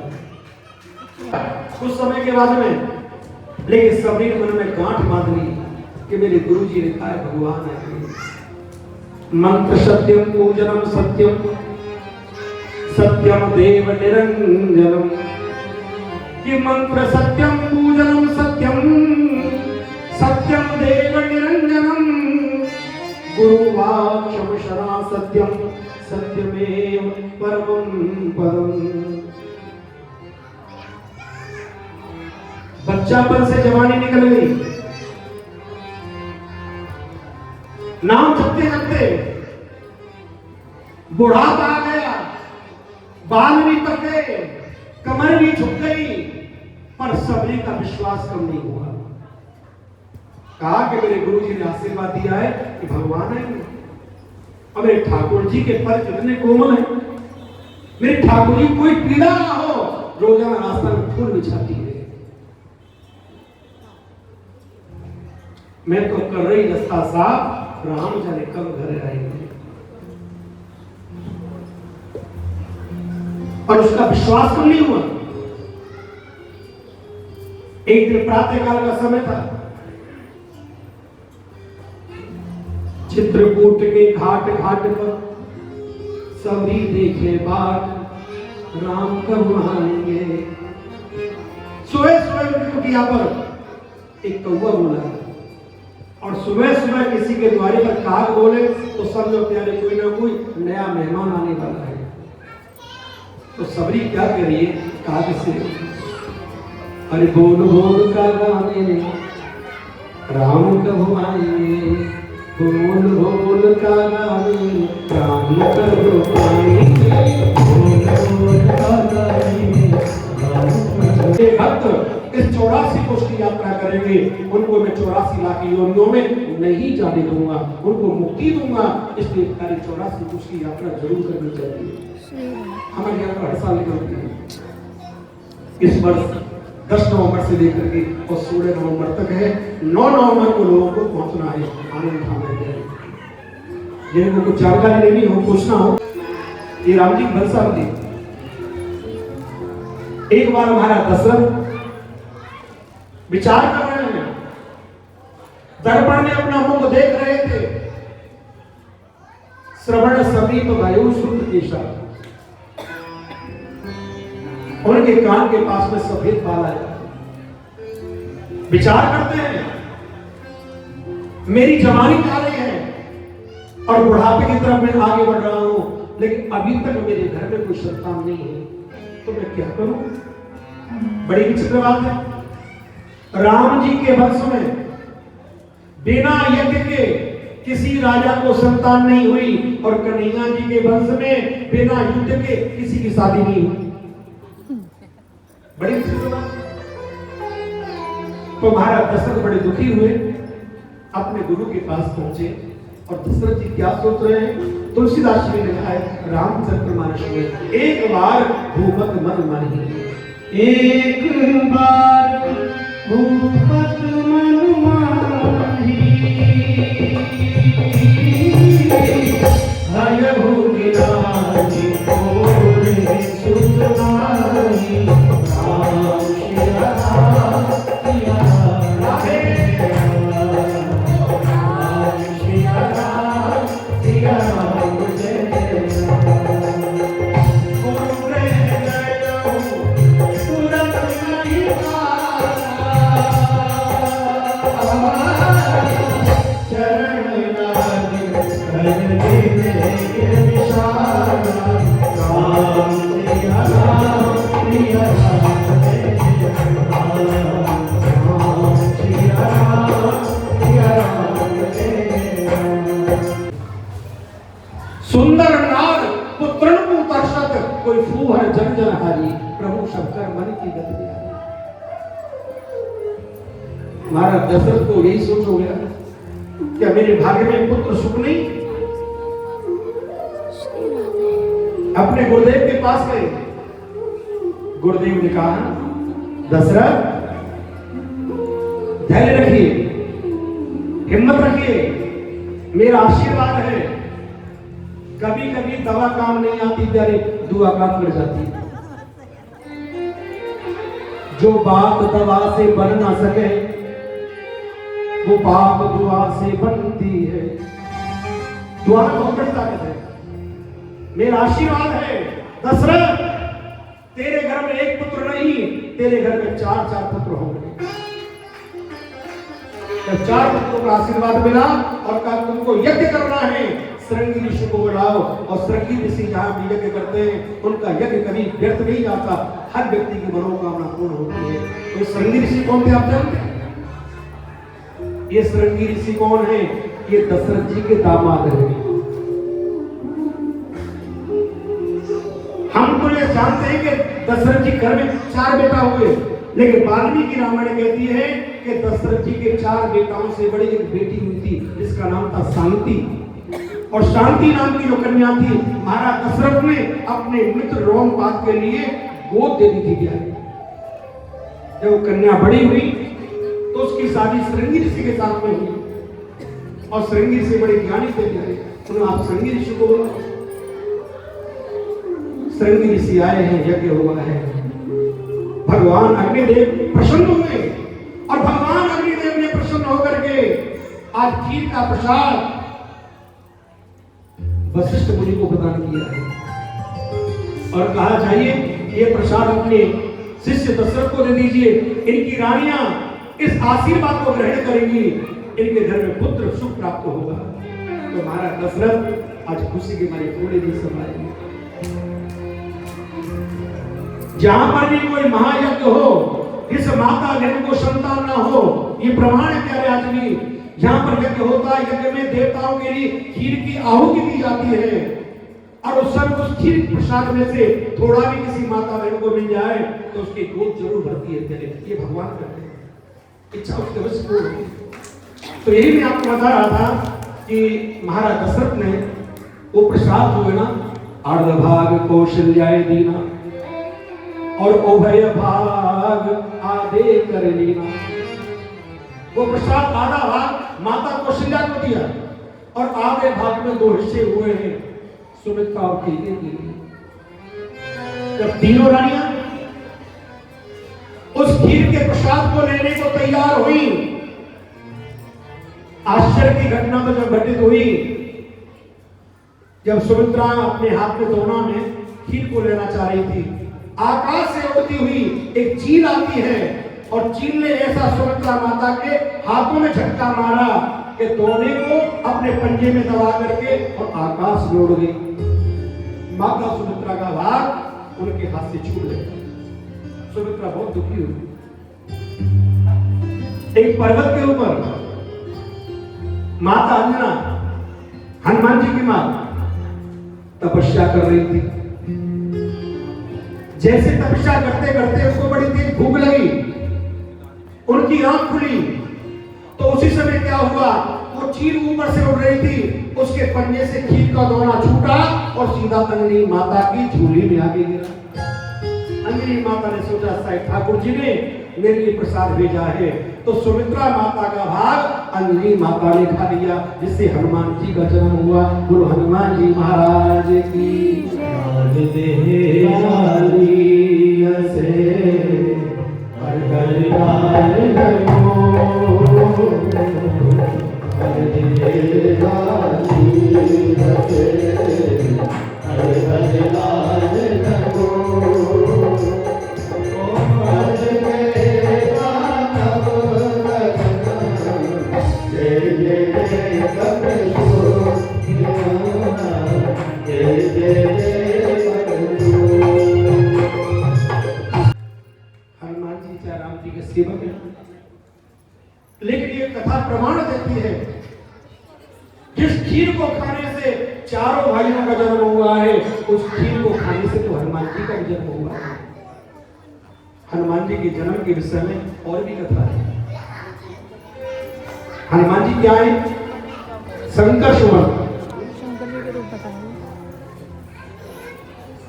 कुछ समय के बाद में। लेकिन सबरी मन में गांठ बांध ली कि मेरे गुरु जी ने कहा भगवान है। मंत्र सत्यम पूजनम सत्यम, सत्यम देव निरंजनम। कि मंत्र सत्यम पूजनम सत्यम, सत्यम देव निरंजनम। गुरुवाक्यम शरा सत्यम, सत्यमेव परमं पदम। बच्चापन से जवानी निकल गई, नाम जपते जपते बुढ़ापा आ गया, बाल भी पक गए, कमर भी झुक गई, पर सबरी का विश्वास कम नहीं हुआ। कहा कि मेरे गुरु जी ने आशीर्वाद दिया है कि भगवान है, और मेरे ठाकुर जी के पर कितने कोमल हैं। मेरे ठाकुर जी कोई पीड़ा ना हो, रोजाना रास्ता में फूल बिछाती है। मैं तो कर रही रास्ता साफ, राम जाने कब घर आएंगे। और उसका विश्वास कम नहीं हुआ। एक दिन प्रातः काल का समय था, चित्रकूट के घाट घाट पर सभी देखे बाट, राम कब आएंगे। सुबह सुबह उनकी कुटिया पर एक कौवा बोला, और सुबह सुबह किसी के द्वारे पर काग बोले तो सब लोग प्यारे कोई ना कोई नया मेहमान आने वाला है। तो सबरी क्या करिए काग से, अरे बोल बोल का गाने राम कब आएंगे। बोल बोल का गाने राम कब आएंगे। बोल का गाने भक्त इस 84 कोष की यात्रा करेंगे, उनको मैं 84 लाख योनियों में नहीं जाने दूंगा, उनको मुक्ति दूंगा। इसलिए 84 कोष की यात्रा जरूर करनी चाहिए। हमारी यात्रा हर साल निकलती है। इस वर्ष 10 नवंबर से लेकर के और 16 नवंबर तक है। 9 नवंबर को लोगों को पहुंचना है आनंद धाम में। जिनको कुछ जानकारी लेनी हो, पूछना हो, ये राम जी बलसार जी। एक बार हमारा दशरथ विचार कर रहे हैं दर्पण में अपना मुख देख रहे थे। श्रवण समीप वायु शुद्ध केशा, उनके कान के पास में सफेद बाल आया। विचार करते हैं, मेरी जवानी जा रही है और बुढ़ापे की तरफ मैं आगे बढ़ रहा हूं, लेकिन अभी तक मेरे घर में कोई संतान नहीं है, तो मैं क्या करूं? बड़ी विचित्र बात है। राम जी के वंश में बिना यज्ञ के किसी राजा को संतान नहीं हुई, और कन्हैया जी के वंश में बिना युद्ध के किसी की शादी नहीं हुई। बड़ी विचित्र बात। तो महाराज दशरथ बड़े दुखी हुए, अपने गुरु के पास पहुंचे, और दशरथ जी क्या सोच रहे हैं? तुलसीदास जी ने लिखा है रामचरितमानस में, एक बार भूपत मन माही, एक बार भूपत मन माही, हय भूगिराजी कोरे सुत नारी, राम सिया राम सिया राम, राम सिया राम सिया राम जय सुंदर नार पुत्र पुतर्षक, कोई फूहर जन जन हारी, प्रभु शंकर मन की गति बिहारी। महाराज दशरथ को यही सोच हो गया, क्या मेरे भाग्य में पुत्र सुख नहीं? अपने गुरुदेव के पास गए। गुरुदेव ने कहा, दशरथ धैर्य रखिए, हिम्मत रखिए, मेरा आशीर्वाद है। कभी कभी दवा काम नहीं आती, प्यारे, दुआ काम कर जाती है। जो बात दवा से बन ना सके, वो बात दुआ से बनती है। दुआ में बहुत बड़ी ताकत है। मेरा आशीर्वाद है दशरथ, तेरे घर में एक पुत्र नहीं, तेरे घर में 4-4 पुत्र होंगे। जब 4 पुत्रों का आशीर्वाद मिला और कहा तुमको यज्ञ करना है, श्रृंगी ऋषि को बुलाओ, और श्रृंगी ऋषि जहां भी यज्ञ करते हैं उनका यज्ञ कभी व्यर्थ नहीं जाता, हर व्यक्ति की मनोकामना पूर्ण होती है। तो श्रृंगी ऋषि कौन थे आप जानते हैं? ये श्रृंगी ऋषि कौन है? ये दशरथ जी के दामाद हैं। हम तो ये जानते हैं कि दशरथ जी घर में 4 बेटा हुए, लेकिन वाल्मीकि रामायण कहती है कि दशरथ जी के 4 बेटाओं से बड़ी एक बेटी हुई थी, जिसका नाम था शांति। और शांति नाम की जो कन्या थी, महाराज दशरथ ने अपने मित्र रोमपाद के लिए गोद दे दी थी प्यारी। जब वो कन्या बड़ी हुई तो उसकी शादी श्रृंगी ऋषि के साथ में हुई, और श्रृंगी ऋषि बड़े ज्ञानी थे प्यारे। उन्होंने आप श्रृंगी ऋषि को बोला। श्रृंगी ऋषि आए हैं, यज्ञ हुआ है, भगवान अग्निदेव प्रसन्न हुए, और भगवान अग्निदेव ने प्रसन्न होकर के आज खीर का प्रसाद वशिष्ठ मुनि को प्रदान किया है, और कहा चाहिए ये प्रसाद अपने शिष्य दशरथ को दे दीजिए, इनकी रानियां इस आशीर्वाद को ग्रहण करेंगी, इनके घर में पुत्र सुख प्राप्त होगा। तो महाराज दशरथ आज खुशी के मारे थोड़े दिन समाये। जहां पर भी कोई महायज्ञ हो, इस माता बहन को संतान ना हो, ये प्रमाण है प्यारे आज भी। जहां पर यज्ञ होता है, यज्ञ में देवताओं के लिए खीर की आहुति दी जाती है, और उस खीर प्रसाद में से थोड़ा भी किसी माता बहन को मिल जाए तो उसकी गोद जरूर भरती है प्यारे। ये भगवान करते हैं, इच्छा उसके वश पूर्ण होती है। तो यही मैं आपको बता रहा था कि महाराज दशरथ ने वो प्रसाद हुए ना, अर्धभाग कौशल्याय दीना और उभय भाग आदे कर लेना। वो प्रसाद आधा भाग माता कौशल्या को दिया, और आधे भाग में 2 हिस्से हुए हैं सुमित्रा और कैकेयी के लिए। जब तीनों रानियां उस खीर के प्रसाद को लेने को तैयार हुई, आश्चर्य की घटना तो जब घटित हुई, जब सुमित्रा अपने हाथ में दोना में खीर को लेना चाह रही थी, आकाश से उड़ती हुई एक चील आती है और चील ने ऐसा सुमित्रा माता के हाथों में झटका मारा कि दोने को अपने पंजे में दबा करके और आकाश में उड़ गई। माता सुमित्रा का भाग उनके हाथ से छूट गया। सुमित्रा बहुत दुखी हुई। एक पर्वत के ऊपर माता अंजना, हनुमान जी की मां, तपस्या कर रही थी। जैसे तपस्या करते करते उसको बड़ी तेज भूख लगी, उनकी आंख खुली तो उसी समय क्या हुआ, वो चील ऊपर से उड़ रही थी, उसके पंजे से खीर का दोना छूटा और सीधा अंजनी माता की झूली में आके गिरा। अंजनी माता ने सोचा शायद ठाकुर जी ने मेरे लिए प्रसाद भेजा है, तो सुमित्रा माता का भाग अंजनी माता ने खा लिया, जिससे हनुमान जी का जन्म हुआ। गुरु हनुमान जी महाराज की सेवक है। लेकिन ये कथा प्रमाण देती है, जिस खीर को खाने से चारों भाइयों का जन्म हुआ है, उस खीर को खाने से तो हनुमान जी का भी जन्म हुआ है। हनुमान जी के जन्म के विषय में और भी कथा है। हनुमान जी क्या है? शंकर सुवन,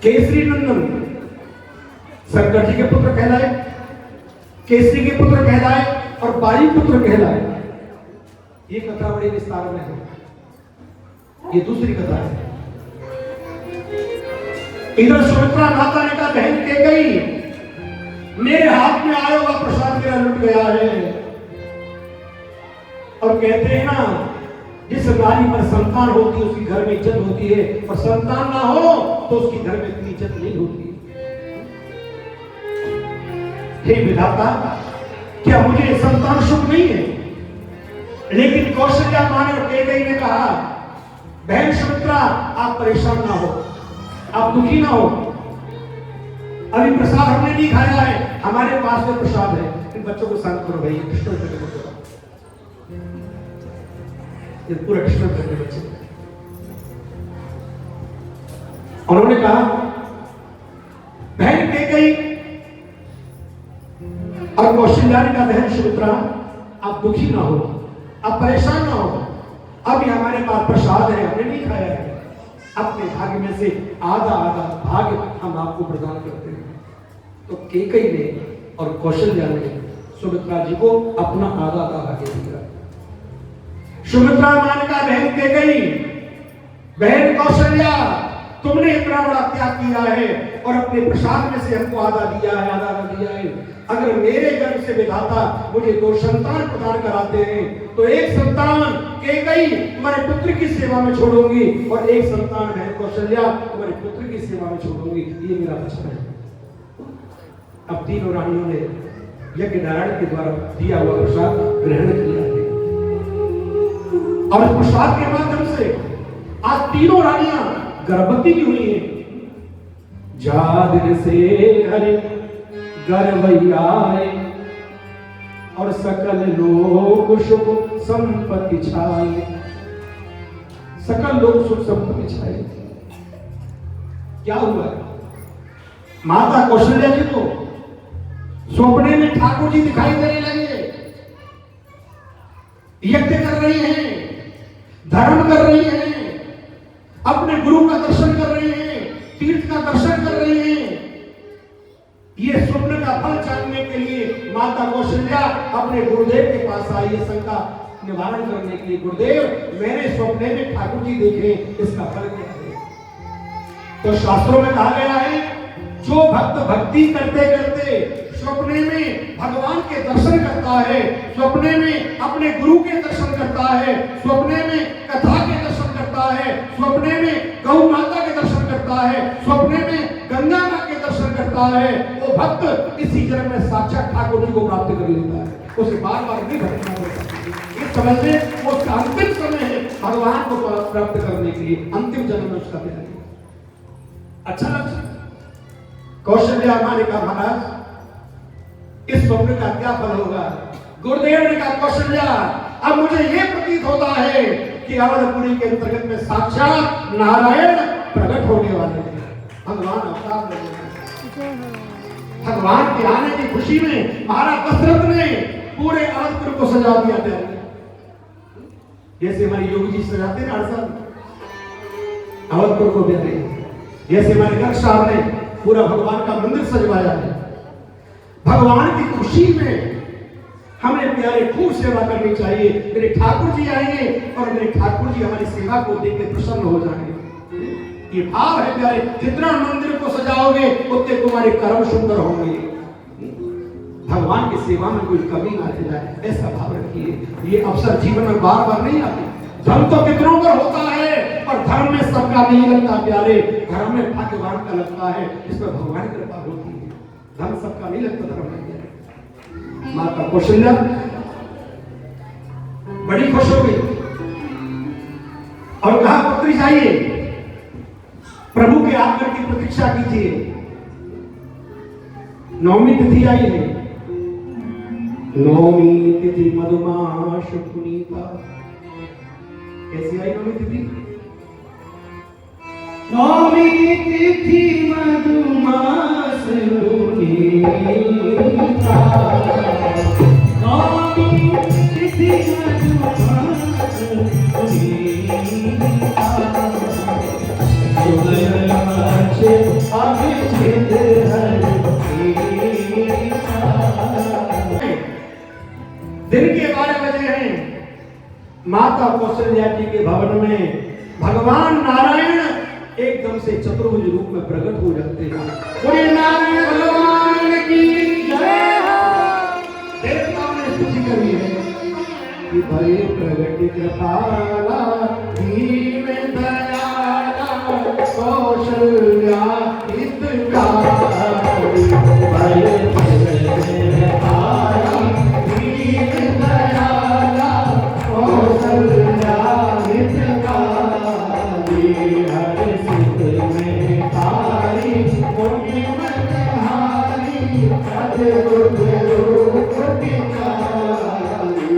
केसरी नंदन, शंकर जी के पुत्र कहलाए, केसरी के पुत्र कहलाए और बाई पुत्र कहलाए। ये कथा बड़े विस्तार में है। ये दूसरी कथा है। इधर सुमित्रा माता ने कहा, बहन कैकेयी, मेरे हाथ में आया हुआ प्रसाद मेरा लुट गया है। और कहते हैं ना, जिस नारी पर संतान होती है उसकी घर में इज्जत होती है, और संतान ना हो तो उसकी घर में इतनी इज्जत नहीं होती। हे विधाता, क्या मुझे संतान सुख नहीं है? लेकिन कौशल्या मां ने और कैकेयी ने कहा, बहन सुमित्रा, आप परेशान ना हो, आप दुखी ना हो, अभी प्रसाद हमने नहीं खाया है, हमारे पास में प्रसाद है। इन बच्चों को शांत करो भाई, कृष्ण ये पूरा कृष्ण करके बच्चे। उन्होंने कहा, बहन कैकेयी और कौशल्या ने कहा, बहन सुमित्रा, आप दुखी ना हो, आप परेशान ना हो, अभी हमारे पास प्रसाद है, हमने नहीं खाया है, अपने भाग्य में से आधा आधा भाग्य हम आपको प्रदान करते हैं। तो कैकेयी ने और कौशल्या ने सुमित्रा जी को अपना आधा आधा भाग्य दिया। सुमित्रा मां ने कहा, बहन कैकेयी, बहन कौशल्या, तुमने इतना बड़ा त्याग किया है और अपने प्रसाद में से हमको आधा दिया है, आधा आधा दिया है। अगर मेरे गर्भ से विधाता मुझे 2 संतान प्रदान कराते हैं, तो एक संतान कैकेयी तुम्हारे पुत्र की सेवा में छोड़ूंगी और एक संतान बहन कौशल्या तुम्हारे पुत्र की सेवा में छोड़ूंगी। ये मेरा वचन है। अब तीनों रानियों ने यज्ञ नारायण के द्वारा दिया हुआ प्रसाद ग्रहण किया है, और इस प्रसाद के माध्यम से आज तीनों रानियां गर्भवती भी हुई है। जादिन से हरे गर्भयाए और सकल लोग सुख संपत्ति छाए, सकल लोग सुख संपत्ति छाए। क्या हुआ? माता कौशल्या जी को सपने में ठाकुर जी दिखाई देने लगे, यज्ञ कर रही हैं, धर्म कर रही हैं, अपने गुरु का दर्शन कर रही हैं, तीर्थ का दर्शन कर रही हैं। ये स्वप्न का फल जानने के लिए माता कौशल्या अपने गुरुदेव के पास आई है, शंका निवारण करने के लिए। गुरुदेव, मैंने स्वप्ने में ठाकुर जी देखे, इसका फल क्या है? तो शास्त्रों में कहा गया है, जो भक्त भक्ति करते करते सपने में भगवान के दर्शन करता है, सपने में अपने गुरु के दर्शन करता है, सपने में कथा के दर्शन करता है, सपने में गौ माता के दर्शन करता है, सपने में गंगा माँ के दर्शन करता है, वो भक्त इसी जन्म में साक्षात ठाकुर जी को प्राप्त कर लेता है। उसे बार बार नहीं भटकना पड़ता। ये समझ ले वो उसका अंतिम समय है भगवान को प्राप्त करने के लिए, अंतिम जन्म में उसका तैयारी। अच्छा लक्ष्य। कौशल्या माँ ने कहा महाराज इस स्वप्न का क्या फल होगा? गुरुदेव ने कहा कौशल्या अब मुझे ये प्रतीत होता है कि अवधपुरी के अंतर्गत में साक्षात नारायण प्रकट होने वाले हैं, भगवान अवतार लेने वाले हैं। भगवान के आने की खुशी में महाराज दशरथ ने पूरे अवधपुर को सजा दिया था, जैसे हमारे योगी जी सजाते ना हर साल अवधपुर को प्यारे, जैसे हमारे गर्ग साहब ने पूरा भगवान का मंदिर सजवाया है। भगवान की खुशी में हमें प्यारे खूब सेवा करनी चाहिए। मेरे ठाकुर जी आएंगे और मेरे ठाकुर जी हमारी सेवा को देख के प्रसन्न हो जाएंगे। ये भाव है प्यारे, जितना मंदिर को सजाओगे उतने तुम्हारे कर्म सुंदर होंगे, भगवान की सेवा में कोई कमी ना रह जाए, ऐसा भाव रखिए। ये अवसर जीवन में बार बार नहीं आते। धर्म तो कितनों पर होता है और धर्म में सबका नहीं लगता प्यारे, धर्म में भगवान का लगता है, इस पर भगवान की कृपा होती है। धर्म सबका नहीं लगता धर्म में। माता कौशल्या बड़ी खुश हो गई और कहा पुत्री जाइए प्रभु के आगमन की प्रतीक्षा कीजिए। नवमी तिथि आई है, नवमी तिथि मधुमास पुनीता। कैसी आई नवमी तिथि? नवमी तिथि मधुमास पुनीता, नवमी तिथि मधुमास पुनीता, सुदय मचे अभिजित दिन के 12 बजे हैं, माता कौशल्या जी के भवन में भगवान नारायण एकदम से चतुर्भुज रूप में प्रकट हो जाते हैं। बोले नारायण भगवान की जय हो। देवताओं ने स्तुति करी है कि भय प्रगट कृपाला दीन दयाला कौशल्या हितकारी, भय प्रगट कृपाला दीन दयाला कौशल्या हितकारी, हर सुख में तारी पुण्य मनहारी, अद्भुत रूप दिखारी,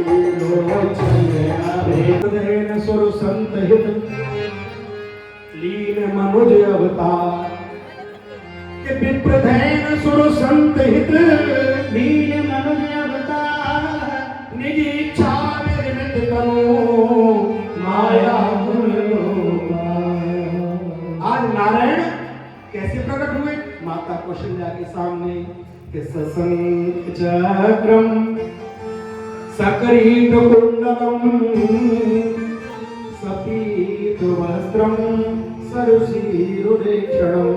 लोचन अभेदन सुर संत हित लीन मनुज अवतार, कि विप्रधैन सुर संत हित लीन मनुज अवतार, निज इच्छा निर्मित करो माया आज नारायण कैसे प्रकट हुए? माता कौशल्या के सामने कि सशंख चक्रम सकरीत कुंडलम सपीत वस्त्रम सरुचिरुदेक्षणम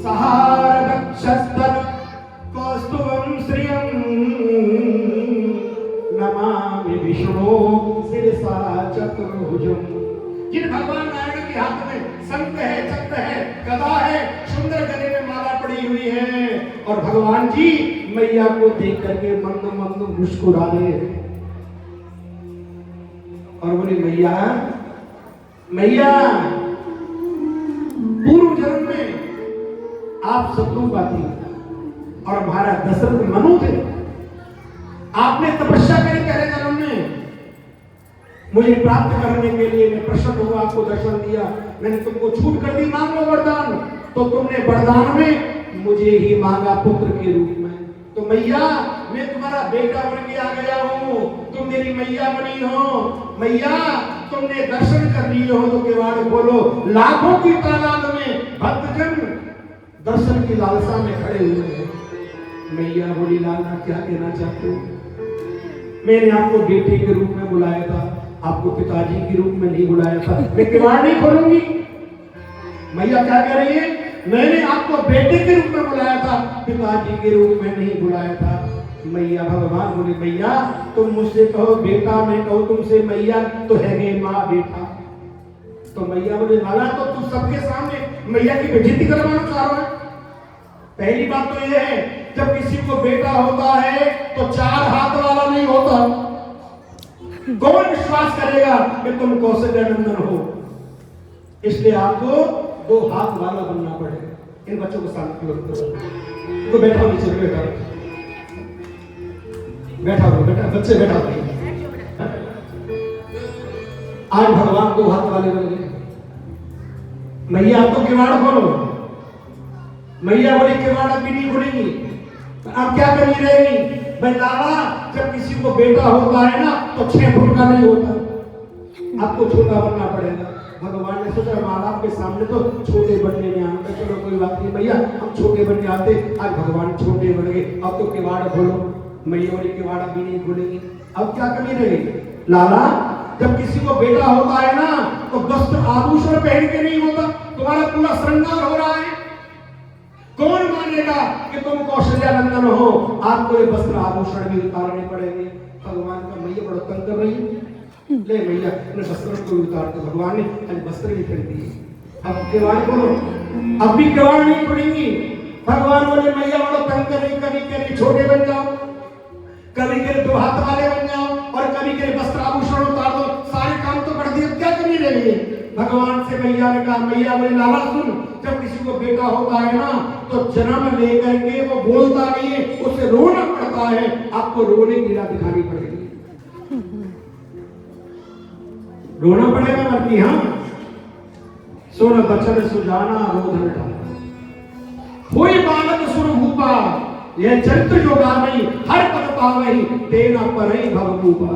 सहारदक्षस्तन कौस्तुभं श्रियं नमामि विष्णु शिरसा चतुर्भुजम्। जिन भगवान नारायण के हाथ में शंख है, चक्र है, गदा है, सुंदर गले में माला पड़ी हुई है और भगवान जी मैया को देख करके मंद मंद मुस्कुरा रहे और बोले मैया मैया पूर्व जन्म में आप शत्रुघ्न थी और हमारा दशरथ मनु थे। आपने तपस्या करी पहले जन्म में, मुझे प्राप्त करने के लिए मैं प्रसन्न हुआ, आपको दर्शन दिया, मैंने तुमको छूट कर दी, मांग लो वरदान, तो तुमने वरदान में मुझे ही मांगा पुत्र के रूप में। तो मैया मैं तुम्हारा बेटा बन के आ गया हूँ, तुम मेरी मैया बनी हो। मैया तुमने दर्शन कर लिए हो तो किवाड़ खोलो। लाखों की तादाद में भक्तजन दर्शन की लालसा में खड़े हुए हैं। मैया बोली लाला क्या कहना चाहते हो? मैंने आपको बेटे के रूप में बुलाया था, आपको पिताजी के रूप में नहीं बुलाया था, मैं किवाड़ नहीं खोलूंगी। मैया क्या कह रही है? मैंने आपको बेटे के रूप में बुलाया था, पिताजी के रूप में नहीं बुलाया था। मैया भगवान बोले मैया तुम मुझसे कहो बेटा, मैं कहूँ तुमसे मैया, तो है गे माँ बेटा। तो मैया बोले लाला तो तू सबके सामने मैया की बेइज्जती करवाना चाह रहा है। पहली बात तो यह है जब किसी को बेटा होता है तो 4 हाथ वाला नहीं होता। कौन विश्वास करेगा कि तुम कौशल्या नंदन हो? इसलिए आपको 2 हाथ वाला बनना पड़ेगा। इन बच्चों को शांत करो। तो बैठा नीचे बैठा बैठा बच्चे बैठा। आज भगवान 2 हाथ वाले बन गए। मैया आप तो किवाड़ खोलो। मैया बोली किवाड़ भी नहीं खुलेंगी, अब क्या कमी रहेगी? भाई लाला जब किसी को बेटा होता है ना तो 6 फुट का नहीं होता, आपको छोटा बनना पड़ेगा। भगवान ने सोचा माँ बाप के सामने तो छोटे बनने में आना, चलो कोई बात नहीं भैया हम छोटे बनने आते। आज भगवान छोटे बन गए। अब तो किवाड़ खोलो। मैया बोली किवाड़ भी नहीं खोलेंगी, अब क्या कमी रहेगी? लाला जब किसी को बेटा होता है ना तो वस्त्र आभूषण पहन के नहीं होता, तुम्हारा पूरा श्रृंगार हो रहा है। कौन मानेगा कि तुम कौशल्या नंदन हो? आपको ये वस्त्र आभूषण भी उतारने पड़ेंगे। भगवान का मैया बड़ा तंग कर रही है। ले मैया ने वस्त्र को उतार के भगवान ने आज वस्त्र भी पहन दिए। अब किवाड़ बोलो, अब भी किवाड़ नहीं पड़ेंगी। भगवान बोले मैया बड़ा तंग कर रही, कभी कह रही छोटे बन जाओ, कभी कह रही 2 हाथ वाले बन जाओ, और कभी कह रही वस्त्र आभूषण उतार दो। सारे काम तो कर दिए, क्या कमी रह गई? भगवान से मैया ने कहा मैया बोले लाला सुन, जब किसी को बेटा होता है ना तो जन्म लेकर के वो बोलता नहीं है, उसे रोना पड़ता है। आपको रोने की लीला दिखानी पड़ेगी, रोना पड़ेगा मरती। हाँ सुन बचन सुजाना रोधन डाला, कोई बालक सुर भूपा, यह चरित्र जो गावई हर पद पावई, तेना परई भवभूपा।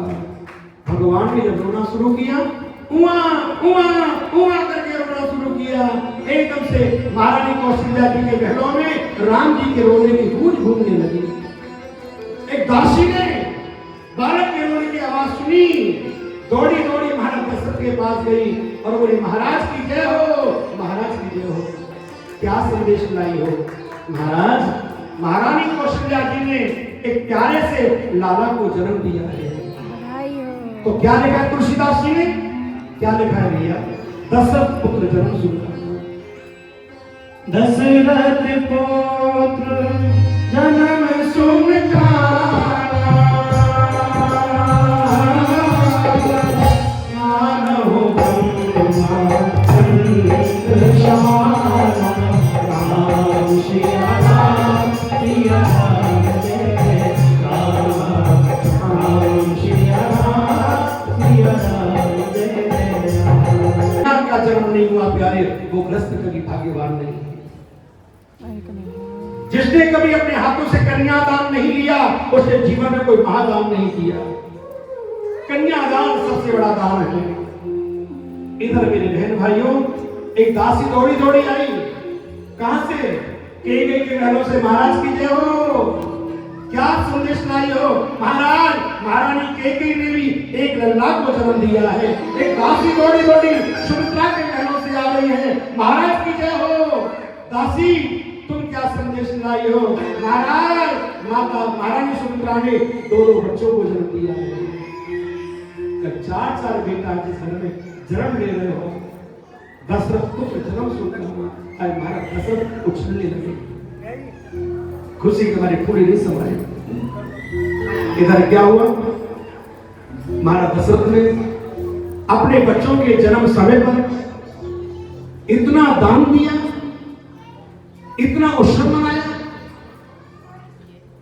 भगवान ने जब रोना शुरू किया, उआ उआ उआ करके रोना शुरू किया, एकदम से महारानी कौशल्या जी के महलों में राम जी के रोने की गूंज घूमने लगी। एक दासी ने बालक के रोने की आवाज सुनी, दौड़ी दौड़ी महाराज दशरथ के पास गई और बोली महाराज की जय हो, महाराज की जय हो। क्या संदेश लाई हो? महाराज महारानी कौशल्या जी ने एक प्यारे से लाला को जन्म दिया है। तो क्या लिखा है तुलसीदास जी ने? क्या लिखा है भैया? दशरथ पुत्र जन्म सुनता, दशरथ पुत्र जन्म सुनता, जन्म नहीं हुआ प्यारे, वो ग्रस्त कभी भाग्यवान नहीं। जिसने कभी अपने हाथों से कन्यादान नहीं लिया उसने जीवन में कोई महादान नहीं किया। कन्यादान सबसे बड़ा दान है। इधर मेरे बहन भाइयों, एक दासी दौड़ी दौड़ी आई। कहां से? केकई के महलों से। महाराज की जय हो। क्या संदेश लाई हो? महाराज महारानी केकई ने भी एक लल्ला को जन्म दिया है। एक दासी दौड़ी दौड़ी सुमित्रा के महलों से आ रही है। महाराज की जय हो। दासी तुम क्या संदेश लाई हो? महाराज माता महारानी सुमित्रा ने 2 बच्चों को जन्म दिया है। 4 बेटा जिस घर में जन्म ले रहे हो, दशरथ पुत्र जन्म सुनकर महाराज दशरथ उछलने लगे, खुशी के हमारी पूरी नहीं समाई। इधर क्या हुआ? महाराज दशरथ ने अपने बच्चों के जन्म समय पर इतना दान दिया, इतना उत्सव मनाया।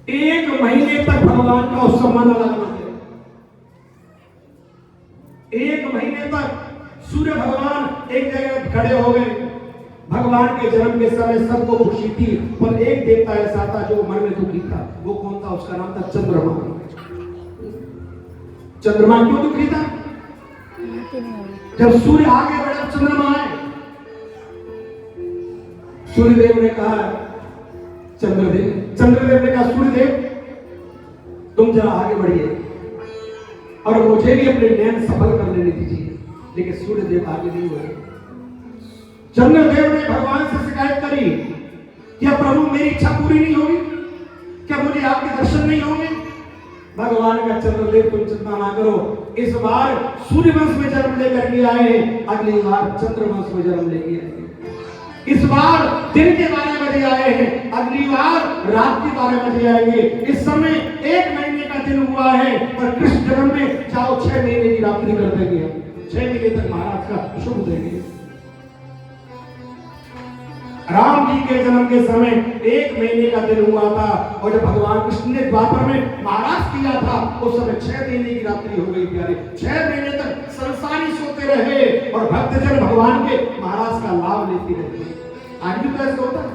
1 महीने तक भगवान का उत्सव माना लगा। 1 महीने तक सूर्य भगवान एक जगह खड़े हो गए। भगवान के जन्म के समय सबको खुशी थी, पर एक देवता ऐसा था जो मन में दुखी था। वो कौन था? उसका नाम था चंद्रमा। चंद्रमा क्यों दुखी था? जब सूर्य आगे बढ़ा चंद्रमा आए। सूर्यदेव ने कहा चंद्रदेव ने कहा सूर्यदेव तुम जरा आगे बढ़िए और मुझे भी अपने नयन सफल कर लेने दीजिए। लेकिन सूर्यदेव आगे नहीं हुए। चंद्रदेव ने भगवान से शिकायत करी, क्या प्रभु मेरी इच्छा पूरी नहीं होगी, क्या मुझे आपके दर्शन नहीं होंगे? भगवान का चंद्रदेव तुम चिंता ना करो, इस बार सूर्य वंश में जन्म लेकर के आए हैं, अगली बार चंद्र वंश में जन्म लेके आएंगे। इस बार दिन के 12 बजे आए हैं, अगली बार रात के 12 बजे आएंगे। इस समय 1 महीने का दिन हुआ है और कृष्ण जन्म में चाहो 6 महीने की रात्रि कर देंगे, 6 महीने तक महाराज का शुभ देंगे। राम जी के जन्म के समय 1 महीने का दिन हुआ था और जब भगवान कृष्ण ने द्वापर में महाराज किया था उस समय 6 महीने की रात्रि हो गई प्यारे। 6 महीने तक संसारी सोते रहे और भक्तजन भगवान के महाराज का लाभ लेते रहे। आज भी तो ऐसा होता है,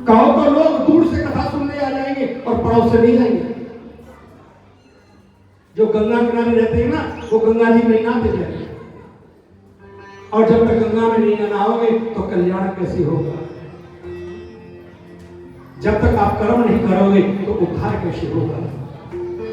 कहो तो लोग दूर से कथा सुनने आ जाएंगे और पड़ोस से नहीं जाएंगे। जो गंगा किनारे रहते हैं ना वो गंगा जी में नहाते जाएंगे, और जब तक गंगा में नहीं नहाओगे तो कल्याण कैसे होगा? जब तक आप कर्म नहीं करोगे तो उद्धार कैसे होगा?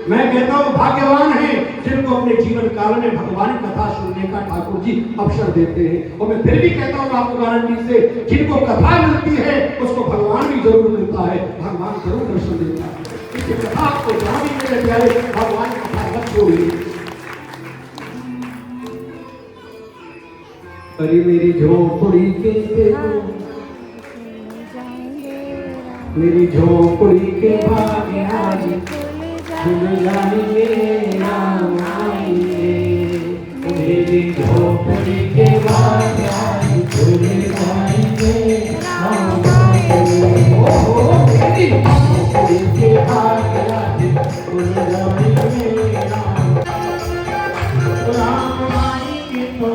मैं कहता हूं भाग्यवान है जिनको अपने जीवन काल में भगवान कथा सुनने का ठाकुर जी अवसर देते हैं। और मैं फिर भी कहता हूं आपको गारंटी से, जिनको कथा मिलती है उसको भगवान भी जरूर मिलता है, भगवान जरूर दर्शन देता है। इसलिए कथा आपको जहां भी मिले जाए भगवान कथा मत छोड़िए। अरे मेरी झोपड़ी के देखो, मेरी झोपड़ी के भाग्य आज खुल जाएंगे, राम आएंगे। मेरी झोपड़ी के भाग्य आज खुल जाएंगे, राम आएंगे। ओहो मेरी झोपड़ी के भाग्य आज खुल जाएंगे, राम आएंगे तो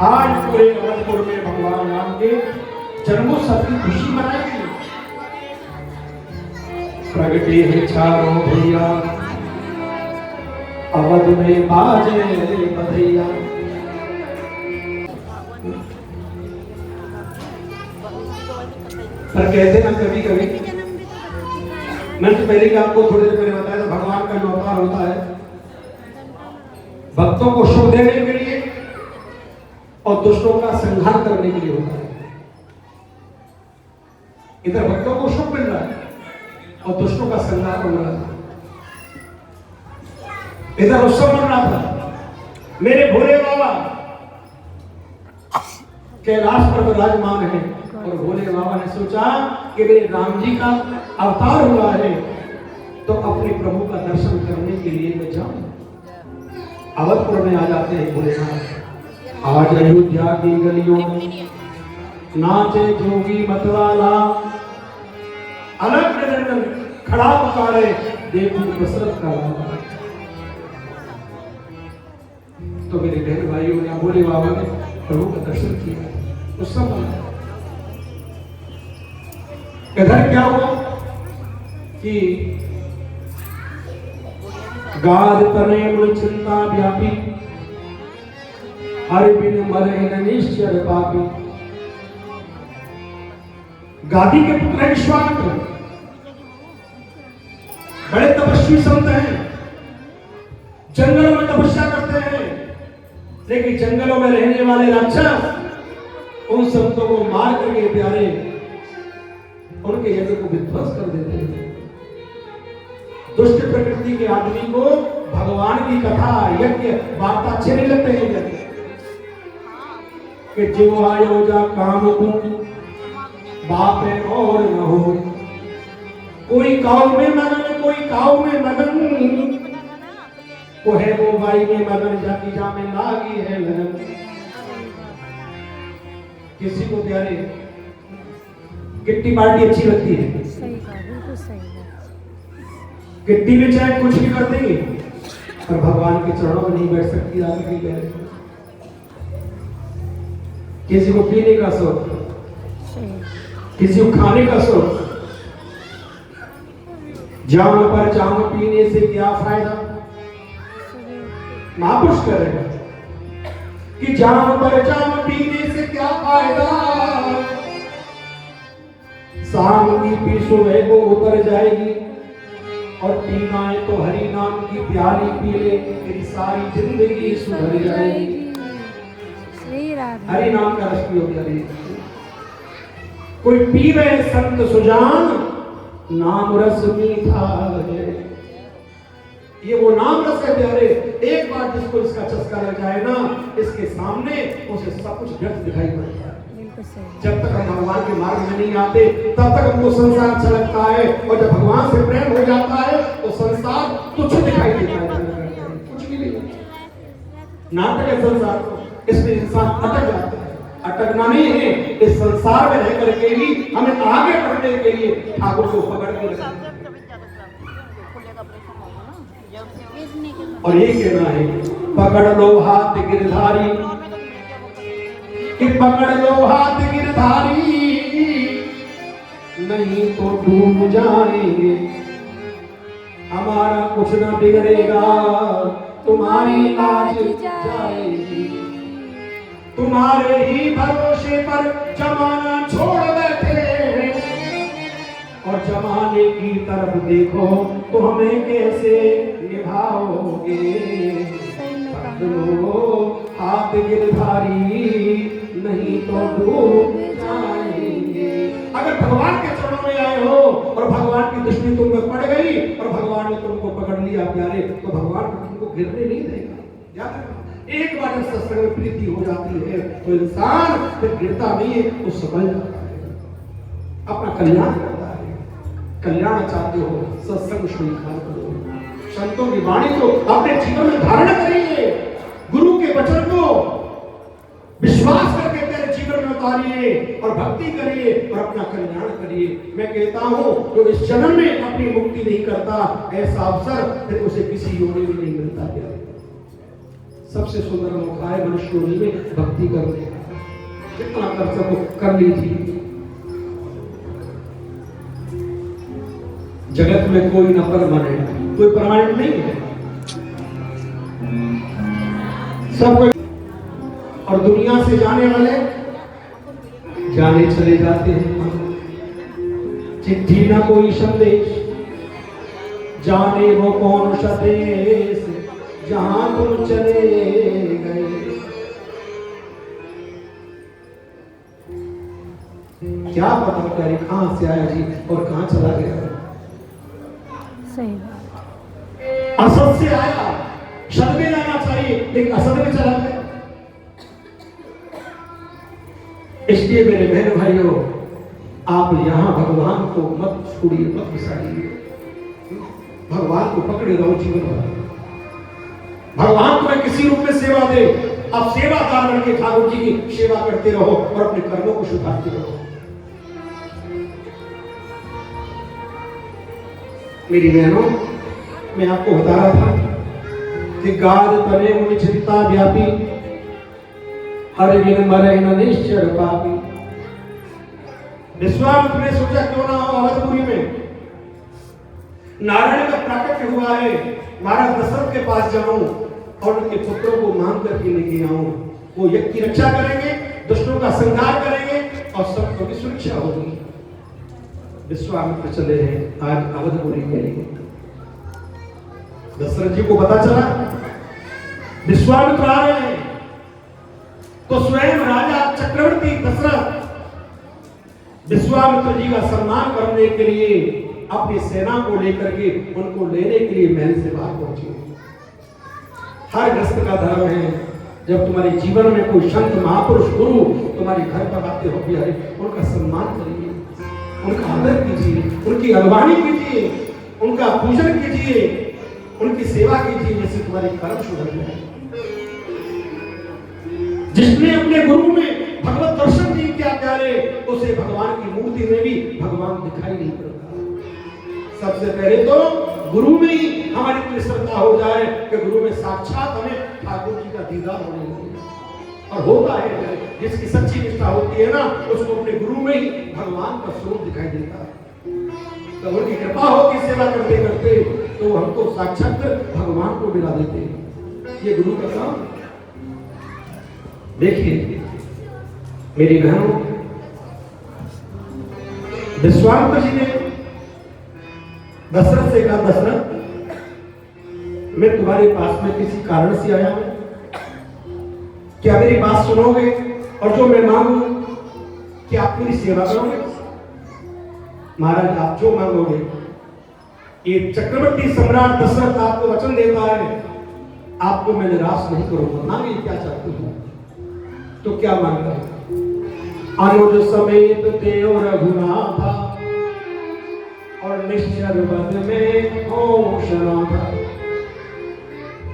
आज पूरे अवधपुर में भगवान राम के जन्मोत्सव की खुशी मनाई गई। प्रगटे है चारों भैया, अवध में बाजे बधैया। पर कहते ना कभी कभी, मैंने तो पहले आपको थोड़ी देर पहले बताया था, भगवान का जो अवतार होता है भक्तों को सुख देने के लिए और दुष्टों का संहार करने के लिए होता है। इधर भक्तों को सुख मिल रहा है और दुष्टों का संहार हो रहा है। इधर उत्सव बन रहा था, मेरे भोले बाबा कैलाश पर विराजमान है और भोले बाबा ने सोचा कि मेरे राम जी का अवतार हुआ है तो अपने प्रभु का दर्शन करने के लिए मैं जाऊं। अवधपुर में आ जाते हैं भोलेनाथ। आज अयोध्या की गलियों में नाचे जोगी मतवाला, अलग निरंजन खड़ा पुकारे देखो दशरथ का लाला। तो मेरे बहन भाइयों ने भोले बाबा ने प्रभु का दर्शन किया। उस समय इधर क्या हुआ कि गाद तने मुझ चिंता व्यापी, हरि बिन मरे निश्चर पापी। गादी के पुत्र हैं विश्वामित्र, बड़े तपस्वी संत हैं, जंगलों में तपस्या करते हैं, लेकिन जंगलों में रहने वाले राक्षस उन संतों को मार करके प्यारे उनके यज्ञ को विध्वंस कर देते हैं। दुष्ट प्रकृति के आदमी को भगवान की कथा यज्ञ वार्ता अच्छे नहीं लगते हैं कि जो आयो जा काम को बाप है और न हो, कोई काऊ में मगन कोई काऊ में मगन, वो है वो भाई में मगन जाती जा में लागी है लगन। किसी को प्यारे किट्टी पार्टी अच्छी लगती है, सही कहा, बिल्कुल सही है। किट्टी में चाहे कुछ भी कर देंगे पर भगवान के चरणों में नहीं बैठ सकती आगे की प्यारे। किसी को पीने का शौक, किसी को खाने का शौक, जाम पर जाम पीने से क्या फायदा, महापुरुष कर रहे हैं कि जाम पर जाम पीने से क्या फायदा, शाम की पी सुबह को उतर जाएगी, और पीना है तो हरि नाम की प्याली पी ले, तेरी सारी जिंदगी सुधर जाएगी। हरि नाम का रस पियो प्यारे। कोई पी रहे संत सुजान, नाम रस मीठा है, ये वो नाम रस है प्यारे। एक बार जिसको इसका चस्का लग जाए ना, इसके सामने उसे सब कुछ व्यर्थ दिखाई पड़ता है। जब तक हम भगवान के मार्ग में नहीं आते तब तक हमको संसार अच्छा लगता है, और जब भगवान से प्रेम हो जाता है तो संसार तुच्छ दिखाई देता है, कुछ भी नहीं। नाटक है संसार, इसमें इंसान अटक जाता है। अटकना नहीं है, इस संसार में रह करके ही हमें आगे बढ़ने के लिए ठाकुर को पकड़ के रखना और ये कहना है पकड़ लो हाथ गिरधारी, कि पकड़ लो हाथ गिरधारी, नहीं तो डूब जाएंगे, हमारा कुछ ना बिगड़ेगा, तुम्हारी लाज जाएगी। तुम्हारे ही भरोसे पर जमाना छोड़ बैठे हैं, और जमाने की तरफ देखो तो हमें कैसे निभाओगे। हाथ गिरधारी, नहीं तो डूब जाएंगे। अगर भगवान के चरणों में आए हो और भगवान की दृष्टि तुम में पड़ गई और भगवान ने तुमको पकड़ लिया प्यारे, तो भगवान तुमको गिरने नहीं देगा। याद रखना, एक बार जब सत्संग में प्रीति हो जाती है तो इंसान फिर गिरता नहीं है, वो समझ जाता है, अपना कल्याण करता है। कल्याण चाहते हो, सत्संग स्वीकार करो, संतों की वाणी को अपने जीवन में धारण करिए, गुरु के वचन को विश्वास करके तेरे जीवन में उतारिए और भक्ति करिए और अपना कल्याण करिए। मैं कहता हूं जो इस जन्म में अपनी मुक्ति नहीं करता, ऐसा अवसर फिर उसे किसी योनि में नहीं मिलता। प्यारे, सबसे सुंदर मौका है मनुष्य योनि में भक्ति करने का, जितना कर सको कर लीजिए। जगत में कोई न परमानेंट, कोई परमानेंट नहीं है, सब कोई, और दुनिया से जाने वाले जाने चले जाते हैं। चिट्ठी ना कोई संदेश, जाने वो कौन सा देश, जहां तुम चले गए। क्या पता करे कहां से आया जी और कहां चला गया। सही असद से आया, सद में जाना चाहिए, लेकिन असद में चला गया। इसलिए मेरे बहन भाइयों, आप यहां भगवान को मत छोड़िए, मत बिसारिए, भगवान को पकड़े रहो जीवन भर। भगवान तुम्हें किसी रूप में सेवा दे, आप सेवादार बन के ठाकुर जी की सेवा करते रहो और अपने कर्मों को सुधारते रहो। मेरी बहनों, मैं आपको बता रहा था कि गाद तने मुनि चिंता व्यापी, हर बिन मरे न निश्चर पापी। विश्वामित्र ने सोचा क्यों ना हो अवधपुरी में नारायण का प्राकट्य हुआ है, महाराज दशरथ के पास जाऊं और उनके पुत्रों को मांग करके लेके आऊं। वो यज्ञ की रक्षा करेंगे, दुष्टों का संहार करेंगे और सबको की सुरक्षा होगी। विश्वामित्र चले हैं आज अवधपुरी के लिए। दशरथ जी को पता चला विश्वामित्र आ रहे हैं, तो स्वयं राजा चक्रवर्ती दशरथ विश्वामित्र जी का सम्मान करने के लिए अपनी सेना को लेकर के उनको लेने के लिए महल से बाहर पहुंचे। हर ग्रस्त का धर्म है, जब तुम्हारे जीवन में कोई संत महापुरुष गुरु तुम्हारे घर पर आते हो बिहारी, उनका सम्मान करिए, उनका आदर कीजिए, उनकी अगवानी कीजिए, उनका पूजन कीजिए, उनकी सेवा कीजिए, जिससे तुम्हारे कर्म सुधर जाए। जिसने अपने गुरु में भगवत दर्शन नहीं किया प्यारे, उसे भगवान की मूर्ति में भी भगवान दिखाई नहीं पड़ता। सबसे पहले तो गुरु में ही हमारी इतनी श्रद्धा हो जाए कि गुरु में साक्षात हमें ठाकुर जी का दीदार होने लगे। और होता है, जिसकी सच्ची निष्ठा होती है ना, उसको अपने गुरु में ही भगवान का स्वरूप दिखाई देता है। तो उनकी कृपा हो कि सेवा करते करते तो हमको साक्षात भगवान को मिला देते हैं। ये गुरु का काम। देखिए मेरी बहनों, विश्वामित्र जी ने दशरथ से कहा, दशरथ मैं तुम्हारे पास में किसी कारण से आया हूं, क्या मेरी बात सुनोगे और जो मैं मांगू क्या आप मेरी सेवा करोगे? महाराज आप जो मांगोगे, ये चक्रवर्ती सम्राट दशरथ आपको वचन देता है, आपको मैं निराश नहीं करूंगा। मांगे क्या चाहते हो? तो क्या मांग रहे हैं? अनुज समेत देव रघुनाथा और निश्चर बद में होशनाथा।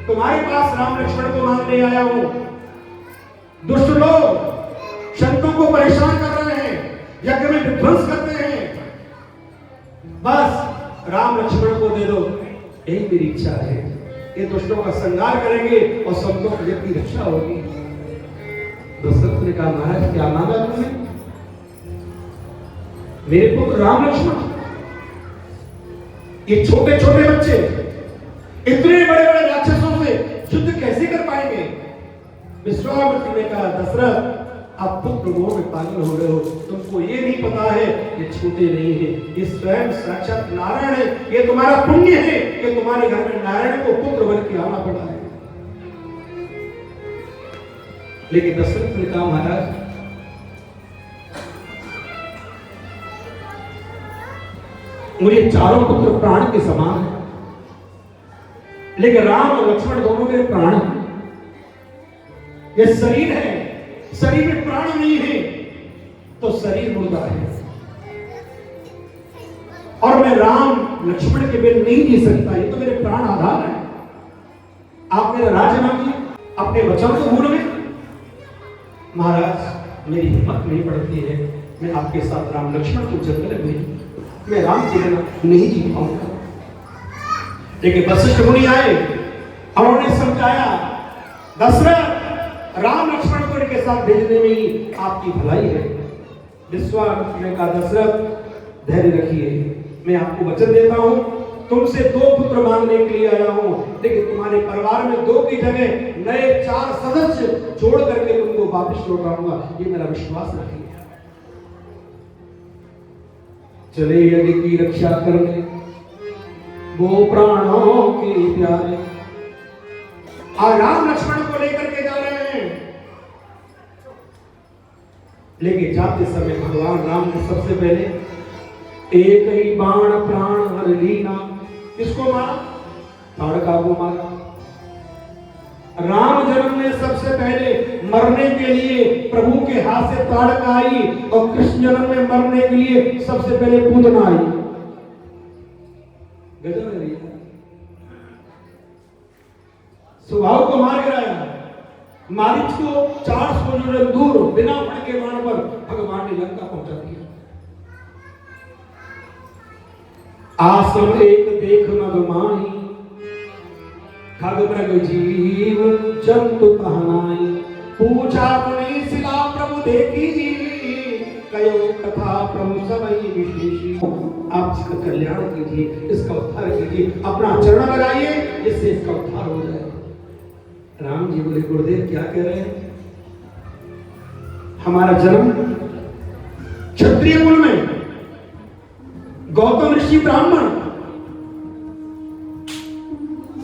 तुम्हारे पास राम लक्ष्मण को मांगने आया हूं। दुष्ट लोग संतों को परेशान कर रहे हैं, यज्ञ में विध्वंस करते हैं। बस राम लक्ष्मण को दे दो, यही मेरी इच्छा है। ये दुष्टों का संहार करेंगे और संतों की रक्षा होगी। दशरथ ने कहा, महाराज क्या मांगा तुमने? मेरे पुत्र राम लक्ष्मण, ये छोटे छोटे बच्चे इतने बड़े बड़े राक्षसों से युद्ध कैसे कर पाएंगे? विश्वामित्र ने कहा, दशरथ आप पुत्र मोह में पागल हो रहे हो, तुमको ये नहीं पता है ये छोटे नहीं है, ये स्वयं साक्षात नारायण है। ये तुम्हारा पुण्य है कि तुम्हारे घर में नारायण को पुत्र बन के आना पड़ा है। लेकिन दशरथ ने कहा, महाराज मुझे चारों पुत्र प्राण के समान है, लेकिन राम और लक्ष्मण दोनों मेरे प्राण हैं। ये शरीर है, शरीर में प्राण नहीं है तो शरीर मुर्दा है, और मैं राम लक्ष्मण के बिन नहीं जी सकता। ये तो मेरे प्राण आधार है। आप मेरा राज्य मांगिए, अपने वचन को भूल गए। महाराज मेरी हिम्मत नहीं पड़ती है, मैं आपके साथ राम लक्ष्मण को जंगल में, मैं राम के बिना नहीं जी पाऊंगा। लेकिन वशिष्ठ मुनि आए और उन्होंने समझाया, दशरथ राम लक्ष्मण को इनके साथ भेजने में ही आपकी भलाई है। विश्वामित्र ने कहा, दशरथ धैर्य रखिए, मैं आपको वचन देता हूं, तुमसे 2 पुत्र मांगने के लिए आया हूं, लेकिन तुम्हारे परिवार में 2 की जगह नए 4 सदस्य जोड़ करके तुमको वापस लौटाऊंगा, ये मेरा विश्वास रखिए। चले यज्ञ की रक्षा करने वो प्राणों के प्यारे, और राम लक्ष्मण को लेकर के जा रहे हैं। लेकिन जाते समय भगवान राम ने सबसे पहले एक ही बाण प्राण हर लीना, किसको मारा? ताड़का को मारा। राम जन्म में सबसे पहले मरने के लिए प्रभु के हाथ से ताड़का आई, और कृष्ण जन्म में मरने के लिए सबसे पहले पूतना आई। गजब है भैया, स्वभाव को मार गिराया। मारीच को 400 योजन दूर बिना फड़के बाण पर भगवान ने लंका पहुंचा दिया। आसन एक देख मगमाही, खग मृग जीव जंतु कहनाई, पूछा मुनि शिला प्रभु देखी, कयो कथा प्रभु सबई विशेषी। आप इसका कल्याण कीजिए, इसका उद्धार कीजिए, अपना चरण लगाइए, जिससे इसका उद्धार हो जाए। राम जी बोले, गुरुदेव क्या कह रहे हैं? हमारा जन्म क्षत्रिय कुल में, गौतम ऋषि ब्राह्मण,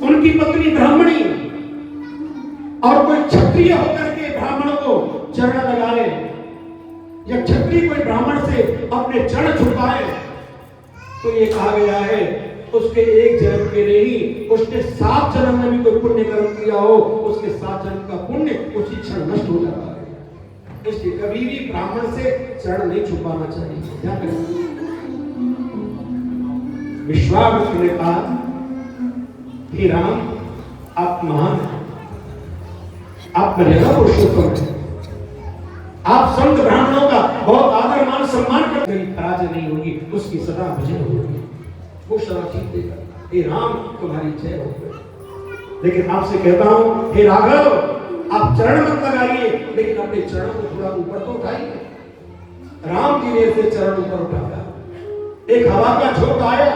उनकी पत्नी ब्राह्मणी और कोई क्षत्रिय होकर के ब्राह्मण को चरण लगाए या क्षत्रिय कोई ब्राह्मण से अपने चरण छुपाए तो ये कहा गया है उसके एक जन्म के नहीं, उसने 7 जन्म में भी कोई पुण्य कर्म किया हो, उसके 7 जन्म का पुण्य उसी क्षण नष्ट हो जाता है। इसलिए कभी भी ब्राह्मण से चरण नहीं छुपाना चाहिए। क्या करें? विश्वामित्र ने कहा, हे राम, आप महान हैं, आप मर्यादा पुरुषोत्तम हैं, आप संत ब्राह्मणों का बहुत आदर मान सम्मान करते हैं, पराजय नहीं होगी, उसकी सदा विजय होगी, वो सदा जीत देगा। हे राम, तुम्हारी जय हो। लेकिन आपसे कहता हूं, हे राघव, आप चरण मत लगाइए, लेकिन अपने चरणों को थोड़ा ऊपर तो उठाइए। राम जी ने से चरण ऊपर उठाया, एक हवा का झोंका आया,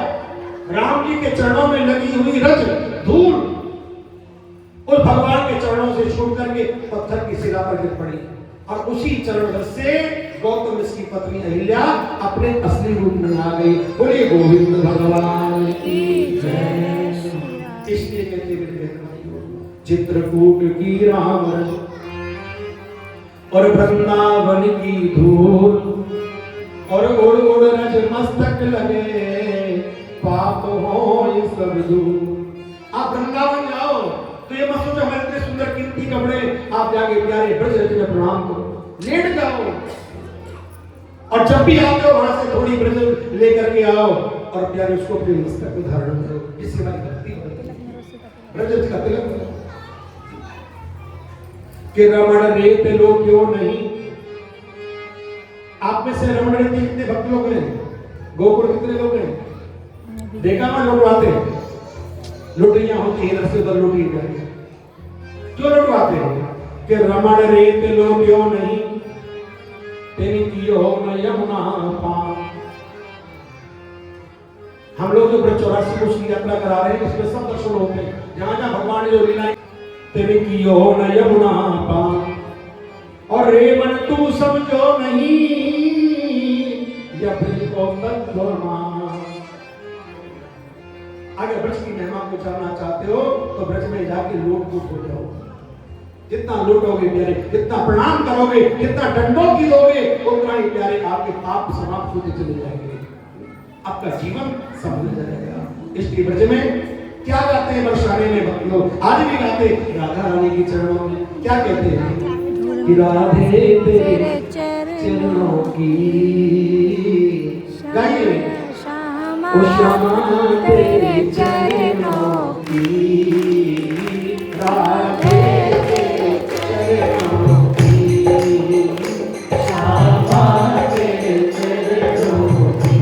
राम जी के चरणों में लगी हुई रज धूल उस भगवान के चरणों से छूट करके पत्थर की शिला पर गिर पड़ी और उसी चरण रस से गौतम ऋषि की पत्नी अहिल्या अपने असली रूप में आ गई। बोले गोविंद भगवान की जय। इसलिए कहते हैं चित्रकूट की राम और वृंदावन की धूल और उड़ उड़ रज मस्तक लगे, पाप हो सब दूर। आप वृंदावन जाओ तो ये मत सोचो हमारे इतने सुंदर कीर्ति कपड़े, आप जाके प्यारे ब्रज रज में प्रणाम करो, लेट जाओ और जब भी आते हो वहां से थोड़ी ब्रज लेकर के आओ और प्यारे उसको अपने मस्तक पे धारण करो, जिससे हमारी भक्ति बढ़ती है। ब्रज का तिलक करो कि रमण रेत लो क्यों नहीं। आप में से रमण रेत कितने भक्त लोग हैं? गोकुल कितने लोग हैं? देखा ना लुटवाते हैं, लुटियां होती है, रस्ते पर लुटी जाती, क्यों लुटवाते हैं? कि रमण रेत लो क्यों नहीं, तेरी कियो न यमुना पार। हम लोग जो ब्रज 84 की यात्रा करा रहे हैं, उसमें सब दर्शन होते हैं, जहां जहां भगवान ने जो लीलाएं, तेरी कियो न यमुना पार और रेवन तू समझो नहीं, या ब्रज को तत्वमान। अगर ब्रज की महिमा को जानना चाहते हो तो ब्रज में जाके लोटपूट हो जाओ, जितना लूटोगे प्यारे, जितना प्रणाम करोगे, जितना डंडों की दोगे, उतना ही प्यारे आपके पाप समाप्त होते चले जाएंगे, आपका जीवन संभल जाएगा। इसलिए ब्रज में क्या गाते हैं बरसाने में भक्त लोग, आज भी गाते राधा रानी की चरणों में क्या कहते हैं कि राधे तेरे चरणों की, गाइए श्यामा तेरे चरणों की, राधे तेरे चरणों की, श्यामा तेरे चरणों की,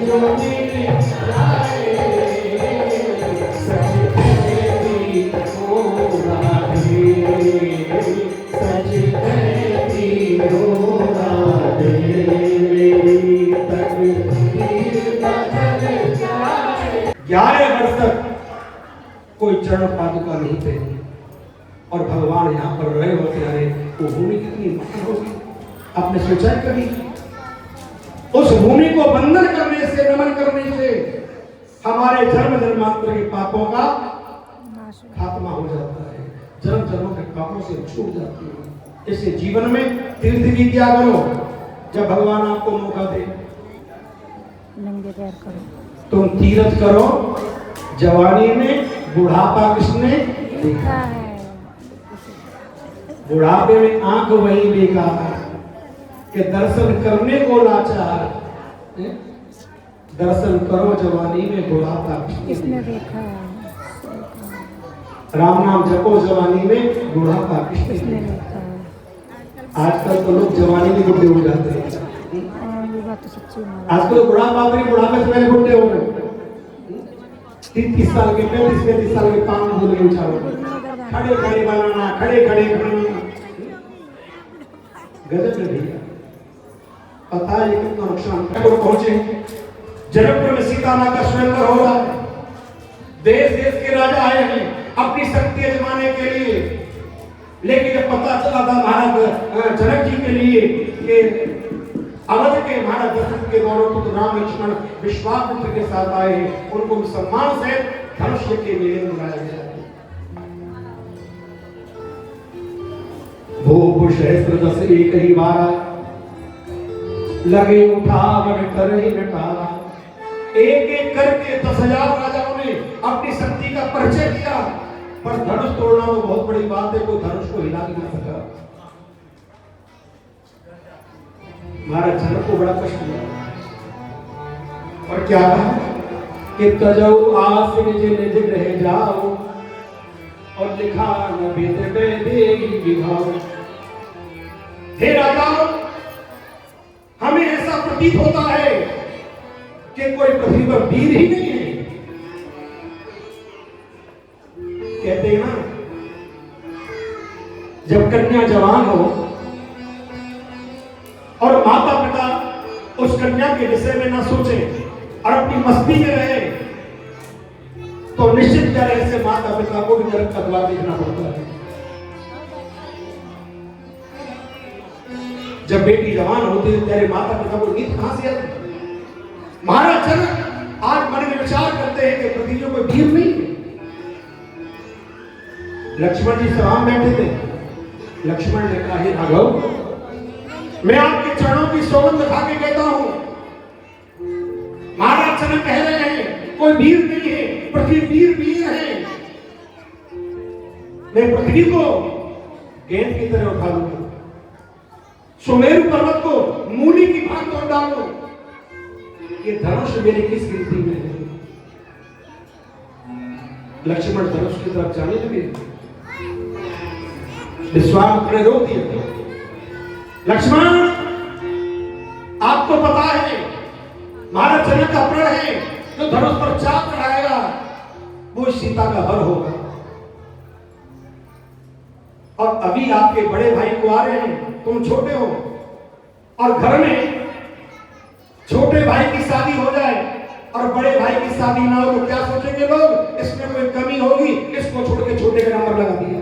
जो मेरे लाए सच कहती हो राधे, सच कहती हो राधे। 11 वर्ष तक कोई चरण पादुका नहीं पहनी और भगवान यहाँ पर रहे होते रहे, वो भूमि कितनी महान होगी, आपने सोचा है कभी? उस भूमि को वंदन करने से, नमन करने से हमारे जन्म जन्मांतर के पापों का खात्मा हो जाता है, जन्म जन्मों के पापों से छूट जाती है। इससे जीवन में तीर्थ भी क्या करो, जब भगवान आपको मौका दे नंगे पैर करो, तुम तीर्थ करो। जवानी में बुढ़ापा किसने देखा है? बुढ़ापे में आंख वही बेकार कि दर्शन करने को लाचार, दर्शन करो जवानी में बुढ़ापा किसने देखा है? राम नाम जपो जवानी में बुढ़ापा किसने देखा है? आजकल तो लोग जवानी में बुढ़े हो जाते हैं, ये बात तो सच्ची है। आजकल बुढ़ापा बुढ़ापे से पहले बुढ़े हो गए, 30 साल के 35 साल के पांव बोले उछालो, खड़े खड़े बनाना, खड़े खड़े बनाना, गजब है भैया। पता है कितना नुकसान को पहुंचे। जनकपुर में सीता माँ का स्वयंवर हो रहा है, देश देश के राजा आए हैं अपनी शक्ति आजमाने के लिए, लेकिन जब पता चला था महाराज जनक जी के लिए कि अवध के महाराज दशरथ के दोनों पुत्र राम लक्ष्मण विश्वामित्र के साथ आए हैं। उनको सम्मान से धनुष के मेले में बुलाया गया है। भूप सहस्त्र दस एक ही बारा, लगे उठावन करे नटारा। एक एक करके 10,000 राजाओं ने अपनी शक्ति का परिचय दिया, पर धनुष तोड़ना तो बहुत बड़ी बात है, कोई धनुष को हिला नहीं सका। महाराज जनक को बड़ा कष्ट हुआ और क्या कहा कि तजऊ आस निज निज रह जाओ, और लिखा न भेद देगी विभाव। हे राजाओ, हमें ऐसा प्रतीत होता है कि कोई पृथ्वी पर वीर ही नहीं है। कहते हैं ना, जब कन्या जवान हो और माता पिता उस कन्या के विषय में ना सोचे और अपनी मस्ती में रहे, तो निश्चित तरह से माता पिता को भी नरक का द्वार देखना पड़ता है। जब बेटी जवान होती है तेरे माता पिता को नींद कहां से आती? महाराज जनक आज मन में विचार करते हैं कि पृथ्वी में कोई वीर नहीं है। लक्ष्मण जी सलाम बैठे थे। लक्ष्मण ने कहा, हे राघव, मैं आपके चरणों की सौगंध खा के कहता हूं, महाराज जनक कह रहे हैं कोई वीर नहीं है, पृथ्वी वीर है। मैं पृथ्वी को गेंद की तरह उठा लूंगा, सुमेरु पर्वत को मूली की भांति तोड़ डालूं। ये धनुष मेरी किस गिनती में है? लक्ष्मण धनुष की तरफ जाने लगे। विश्वामित्र ने रोक दिया, लक्ष्मण आपको पता है महाराज जनक का प्रण है, जो धनुष पर चाप चढ़ाएगा वो सीता का वर होगा। और अभी आपके बड़े भाई को आ रहे हैं, तुम छोटे हो, और घर में छोटे भाई की शादी हो जाए और बड़े भाई की शादी ना हो तो क्या सोचेंगे लोग? इसमें कोई कमी होगी, इसको छोड़ के छोटे का नंबर लगा दिया।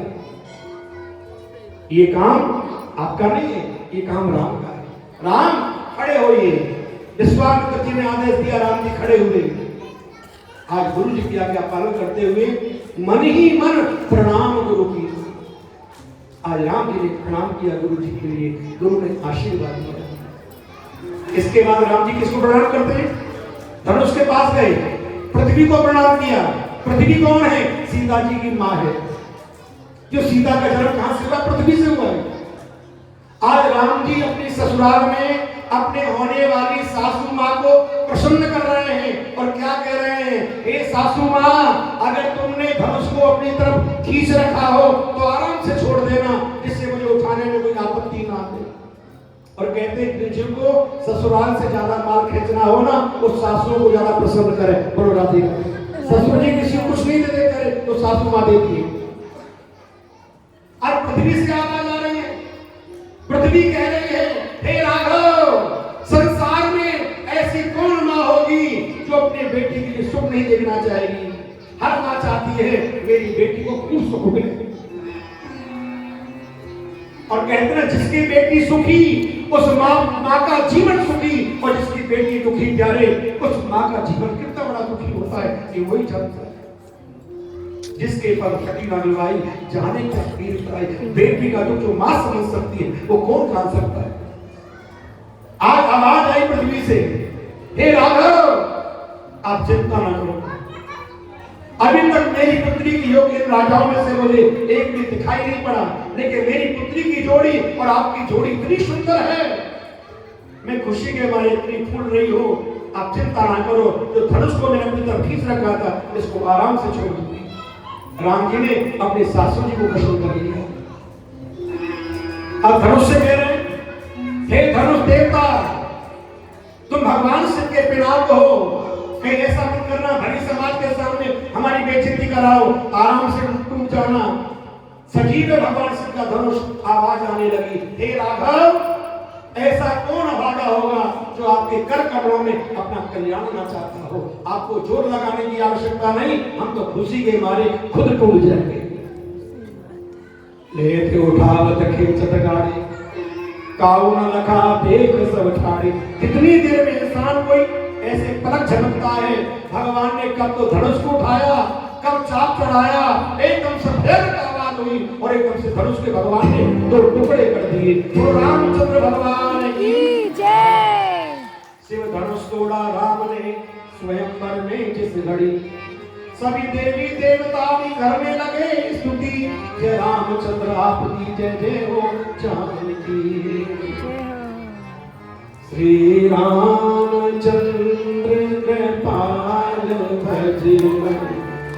ये काम आपका नहीं है, ये काम राम का है। राम खड़े होइए। विश्वामित्र जी ने आदेश दिया, राम जी खड़े हुए। आज गुरु जी की आज्ञा पालन करते हुए मन ही मन प्रणाम गुरु की। आज राम जी ने प्रणाम किया गुरु जी के लिए, गुरु ने आशीर्वाद दिया। इसके बाद राम जी किसको प्रणाम करते हैं? धनुष के पास गए, पृथ्वी को प्रणाम किया। पृथ्वी कौन है? सीता जी की मां है। जो सीता का जन्म कहां से हुआ? पृथ्वी से हुआ है। आज राम जी अपनी ससुराल में अपने होने वाली सासू मां को प्रसन्न कर रहे हैं और क्या कह रहे हैं? हे सासू मां, अगर तुमने धनुष को अपनी तरफ खींच रखा हो तो आराम से छोड़ देना, जिससे मुझे उठाने में कोई आपत्ति ना आए। और कहते हैं जिनको ससुराल से ज्यादा माल खींचना हो ना, उस सासुओं को ज्यादा प्रसन्न करे। बोलो राधे। ससुर जी किसी को कुछ नहीं दे करे तो सासू मां देती है। आज पृथ्वी से आवाज आ रही है, पृथ्वी कह रही है, हे राघव, संसार में ऐसी कौन मां होगी जो अपने बेटी के लिए सुख नहीं देखना चाहेगी? हर मां चाहती है मेरी बेटी को खूब सुख मिले। और कहते हैं जिसकी बेटी सुखी उस मां का जीवन सुखी, और जिसकी बेटी दुखी प्यारे उस मां का जीवन कितना बड़ा दुखी होता है ये वही जानता है। जिसके पर फटी ना निभाई जाने क्या पीर पाए। बेटी का दुख जो मां समझ सकती है वो कौन जान सकता है? आज आवाज आई पृथ्वी से, हे राघव, आप चिंता ना करो। अभी तक मेरी पुत्री की योग्य राजाओं में से मुझे एक भी दिखाई नहीं पड़ा, लेकिन मेरी पुत्री की जोड़ी और आपकी जोड़ी इतनी सुंदर है, मैं खुशी के मारे इतनी फूल रही हो। आप चिंता ना करो, जो धनुष को मैंने अपनी तरफ खींच रखा था इसको आराम से छोड़ दूंगी। राम जी ने अपने सासू जी को प्रसन्न कर लिया। अब धनुष से कह रहे हैं, हे धनुष देवता, तुम भगवान शिव के पिनाक हो, कहीं ऐसा मत करना भरी समाज के सामने हमारी बेइज्जती कराओ, आराम से टूट जाना। सजीव भगवान शिव का धनुष। आवाज आने लगी, हे राघव, ऐसा कौन अभागा होगा जो आपके कर कमलों में अपना कल्याण ना चाहता हो? आपको जोर लगाने की आवश्यकता नहीं, हम तो खुशी के मारे खुद टूट जाएंगे। लेते उठावत खींचत गाड़ी, काऊ न लखा देख सब ठाड़े। कितनी देर में इंसान कोई ऐसे पलक झपकता है, भगवान ने कब तो धनुष को उठाया, कब चाप चढ़ाया, एकदम से फेर की आवाज हुई और एकदम से धनुष के भगवान ने दो टुकड़े कर दिए। तो रामचंद्र भगवान की जय। शिव धनुष तोड़ा राम ने स्वयंवर में जिस घड़ी, सभी देवी देवता भी करने लगे स्तुति, जय रामचंद्र आपकी जय जय हो जानकी। श्री रामचंद्र कृपाल भजन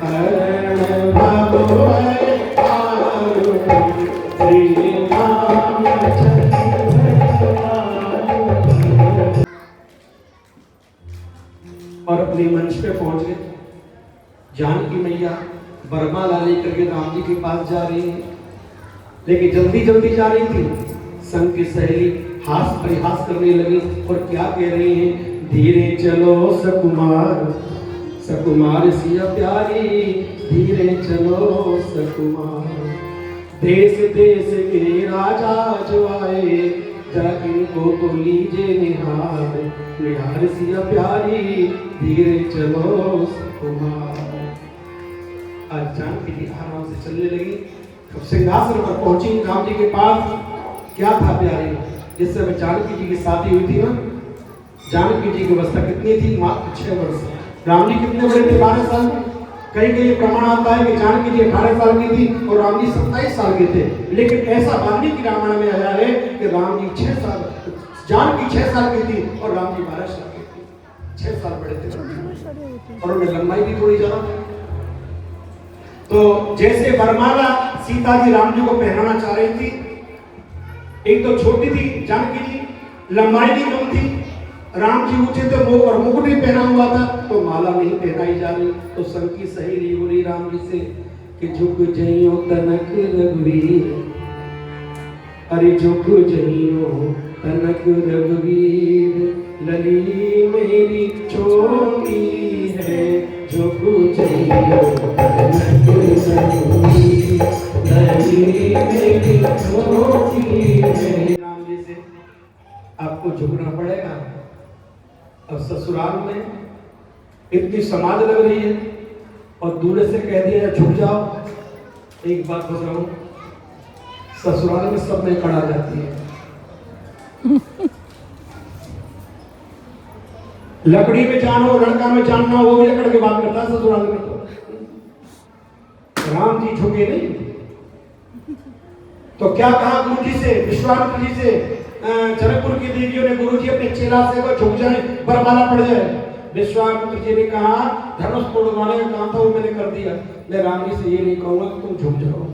हरण भगवय आरुण। श्री रामचंद्र और अपने मंच पे पहुंच गए। जानकी मैया वरमाला लेकर के राम जी के पास जा रही है, लेकिन जल्दी जल्दी जा रही थी। संग की सहेली हास परिहास करने लगी और क्या कह रही हैं, धीरे चलो सकुमार, सकुमार सिया प्यारी, धीरे चलो सकुमार। देश देश के राजा जो आए, जरा इनको तो लीजिए निहार, निहार सिया प्यारी, धीरे चलो सकुमार। आज जानकी जी आराम से चलने लगी, अब सिंहासन पर पहुंची राम जी के पास। क्या था प्यारे, जिस समय जानकी जी की शादी हुई थी ना, जानकी जी की अवस्था कितनी थी, मात्र 6 वर्ष। राम जी कितने बड़े थे, 12 साल। कहीं कहीं प्रमाण आता है कि जानकी जी 18 साल की थी और राम जी 27 साल के थे। लेकिन ऐसा वाल्मीकि रामायण में आया है कि राम जी 6 साल, जानकी 6 साल की थी और राम जी 12 साल के थे। 6 साल बड़े थे और उनमें लंबाई भी थोड़ी ज्यादा। तो जैसे वरमाला सीता जी राम जी को पहनाना चाह रही थी, एक तो छोटी थी जानकी जी, लंबाई भी कम थी, राम जी ऊंचे थे, मुंह और मुकुट भी पहना हुआ था, तो माला नहीं पहनाई जा रही। तो संग की सहेली बोली राम जी से कि झुक जइयो तनक रघुवीर, अरे झुक जइयो तनक रघुवीर, लली मेरी छोटी है, झुक जइयो तनक रघुवीर, लली मेरी छोटी है। राम जी से आपको झुकना पड़ेगा। अब ससुराल में इतनी समाज लग रही है और दूल्हे से कह दिया झुक जाओ। एक बात बताऊं, ससुराल में सब में खड़ा जाती है। लकड़ी में जान हो, लड़का में जानना हो, वो भी लकड़ के बात करता है ससुराल में। तो राम जी झुके नहीं, तो क्या कहा गुरु जी से, विश्वामित्र जी से, जनकपुर की देवियों ने गुरु जी अपने चेला से को झुक जाए, वरमाला पड़ जाए। विश्वामित्र जी ने कहा धनुष तोड़वाने का काम था वो मैंने कर दिया, मैं राम जी से ये नहीं कहूंगा कि तुम झुक जाओ।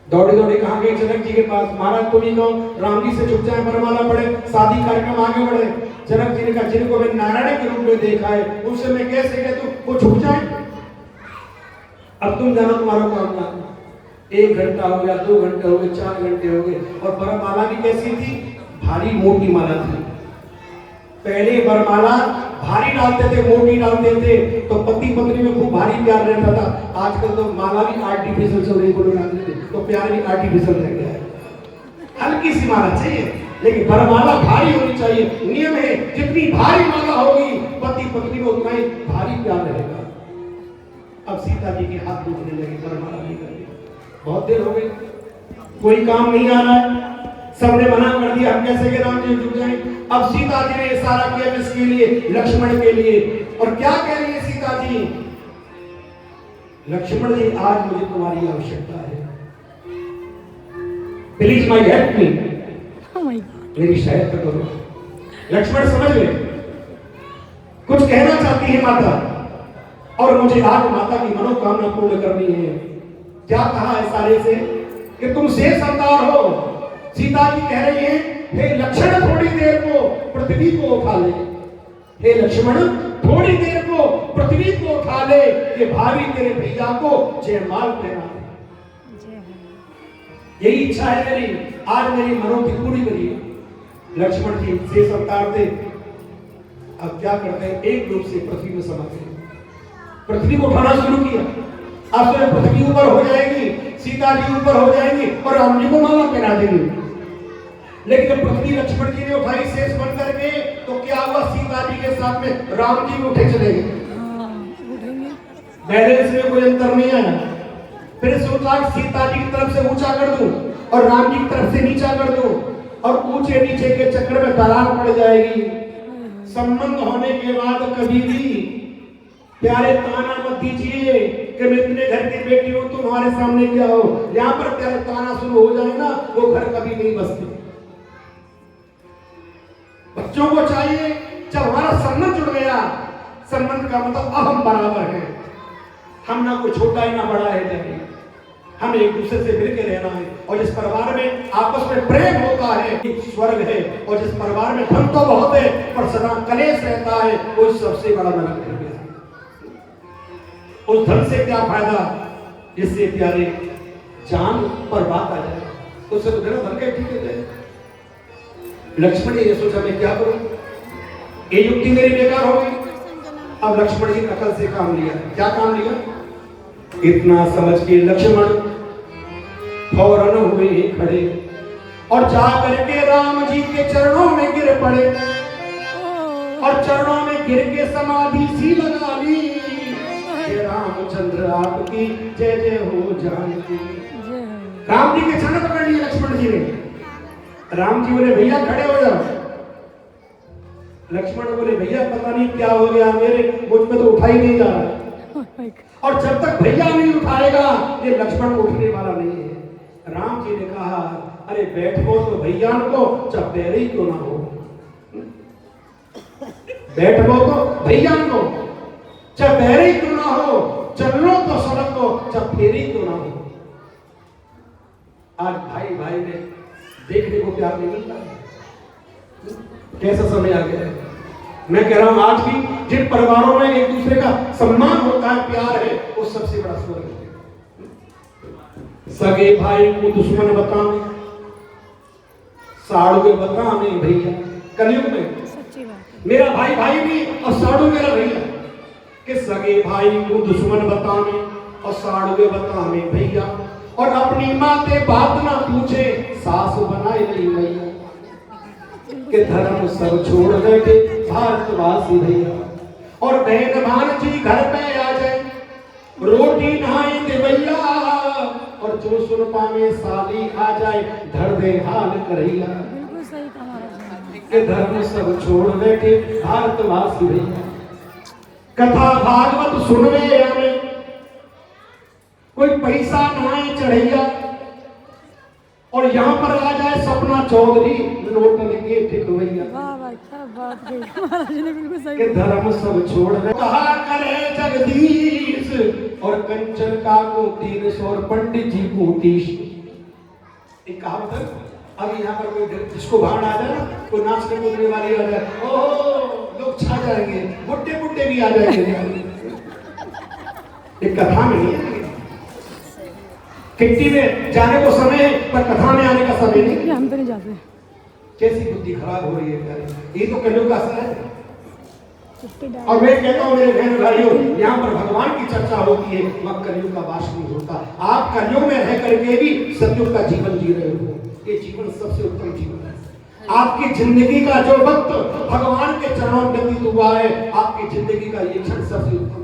दौड़े दौड़े कहां गए जनक जी के पास, महाराज तुम ही कहो राम जी से झुक जाए, वरमाला पड़े, शादी कार्यक्रम आगे बढ़े। जनक जी ने कहा जिनको मैं नारायण के रूप में देखा है उनसे मैं कैसे कह दूं वो झुक जाए। अब तुम जानो तुम्हारा काम ना, 1 घंटा हो गया, 2 घंटे हो गए, 4 घंटे हो गए। और वरमाला भी कैसी थी, भारी मोटी माला थी। पहले वरमाला भारी डालते थे, मोटी डालते थे, तो पति पत्नी में खूब भारी प्यार रहता था। आजकल तो माला भी आर्टिफिशियल चल रही है, तो प्यार भी आर्टिफिशियल रह गया है। हल्की सी माला चाहिए, लेकिन वरमाला भारी होनी चाहिए। नियम है जितनी भारी माला होगी पति पत्नी में उतना ही भारी प्यार रहेगा। अब सीता जी के हाथ दुखने लगे, वरमाला नहीं कर, बहुत देर हो गई, कोई काम नहीं आ रहा है, सबने मना कर दिया, हम कैसे के राम जी झुक जाएं। अब सीता जी ने इशारा किया किसके लिए, लक्ष्मण के लिए। और क्या कह रही है सीता जी, लक्ष्मण जी आज मुझे तुम्हारी आवश्यकता है, प्लीज माय हेल्प मी, मेरी सहायता करो। लक्ष्मण समझ गए कुछ कहना चाहती है माता, और मुझे आज माता की मनोकामना पूर्ण करनी है। क्या कहा है सारे से कि तुम शेष अवतार हो। सीता जी कह रही है हे लक्ष्मण थोड़ी देर को पृथ्वी को उठा ले, हे लक्ष्मण थोड़ी देर को पृथ्वी को उठा ले, ये भाभी तेरे भैया को जयमाल पहना दे। यही इच्छा है मेरी, आज मेरी मनों की पूरी करिए। लक्ष्मण जी शेष अवतार थे, अब क्या करते हैं, एक रूप से पृथ्वी में समा गए, पृथ्वी को उठाना शुरू किया। अब तो पृथ्वी ऊपर हो जाएगी, सीता जी ऊपर हो जाएंगी और राम जी को माला पहना देंगे। लेकिन जब पत्नी लक्ष्मण जी ने उठाई शेष बन करके, तो क्या हुआ, सीता जी के साथ में राम जी भी उठे चले गए। हाँ, उठेंगे। बैलेंस में कोई अंतर नहीं आया। फिर सोचा सीता जी की तरफ से ऊंचा कर दूं और राम जी की तरफ से नीचा कर दूं, और ऊंचे नीचे के चक्कर में दरार पड़ जाएगी। संबंध होने के बाद कभी भी प्यारे ताना मत दीजिए कि मैं इतने घर की बेटी हूं, तुम्हारे सामने क्या हो। यहां पर प्यारे ताना शुरू हो जाए ना, वो घर कभी नहीं बसते। बच्चों को चाहिए जब हमारा संबंध जुड़ गया, संबंध का मतलब अब हम बराबर हैं, हम ना कोई छोटा है ना बड़ा है, जाए हम एक दूसरे से मिलकर रहना है। और जिस परिवार में आपस में प्रेम होता है स्वर्ग है, और जिस परिवार में धन तो बहुत है पर सदा कलेश रहता है, वो सबसे बड़ा नरक है। उस धन से क्या फायदा जिससे प्यारे जान पर बात आ जाए, उससे तो मेरा धन का ठीक है। लक्ष्मण जी ने सोचा मैं क्या करूं, ये युक्ति मेरी बेकार हो गई। अब लक्ष्मण जी अकल से काम लिया। क्या काम लिया, इतना समझ के लक्ष्मण फौरन हुए खड़े और जा करके राम जी के चरणों में गिर पड़े, और चरणों में गिर के समाधि सी लगा ली। रामचंद्र आपकी जय जय हो जानकी। राम जी के चरण पकड़ लिए लक्ष्मण जी ने। राम जी बोले भैया खड़े हो जाओ। लक्ष्मण बोले भैया पता नहीं क्या हो गया, मेरे मुझ में तो उठा ही नहीं जा रहा, और जब तक भैया नहीं उठाएगा ये लक्ष्मण उठने वाला नहीं है। राम जी ने कहा अरे बैठो तो भैया को चपेरी क्यों ना हो, बैठो तो भैया को चपेरी क्यों ना हो, चलो तो सड़क को चपेरी क्यों ना हो। आज भाई भाई में देखने को प्यार नहीं मिलता है, कैसा समय आ गया है। मैं कह रहा हूं आज भी जिन परिवारों में एक दूसरे का सम्मान होता है, प्यार है, वो सबसे बड़ा स्वर्ग है। सगे भाई को दुश्मन बताने, साड़ू बताने भैया। कलयुग में सच्ची बात, मेरा भाई भाई भी और साड़ू मेरा भैया, कि सगे भाई को दुश्मन बताने और साड़ू बताने भैया, और अपनी माँ से बात ना पूछे सास बनाए नहीं भैया, कि धर्म सब छोड़ बैठे भारतवासी भैया। और बहन भान जी घर पे आ जाए रोटी नहाएंगे भैया, और जो सुन पावे साली आ जाए धर दे हाल करैया। बिल्कुल सही कहा महाराज। कि धर्म सब छोड़ बैठे भारतवासी भैया। कथा भागवत सुनवे आवे, कोई पैसा नहाए चढ़ैया, और यहाँ पर आ जाए सपना चौधरी लोटन के ठिकवैया। वाह भाई क्या बात है, महाराज ने बिल्कुल सही कि धर्म सब छोड़ दे कहा करे जगदीश, और कंचन का को 300 और पंडित जी को 30। एक कहावत है, अब यहाँ पर कोई जिसको भाड़ आ जाए ना, कोई नाचने कूदने वाले आ जाए, ओ लोग छा जाएंगे, बुड्ढे बुड्ढे भी आ जाएंगे। एक कथा में नहीं है, किट्टी में जाने को समय है पर कथा में आने का समय नहीं। हम तो नहीं जाते। कैसी बुद्धि खराब हो रही है प्यारे, ये तो कलयुग का असर है। और मैं कहता हूँ मेरे बहन भाइयों, यहाँ पर भगवान की चर्चा होती है, वह कलयुग का वास नहीं होता। आप कलयुग में रह करके भी सतयुग का जीवन जी रहे हो, ये जीवन सबसे उत्तम जीवन है। आपकी जिंदगी का जो वक्त भगवान के चरणों में व्यतीत हुआ है, आपकी जिंदगी का ये क्षण सबसे उत्तम है।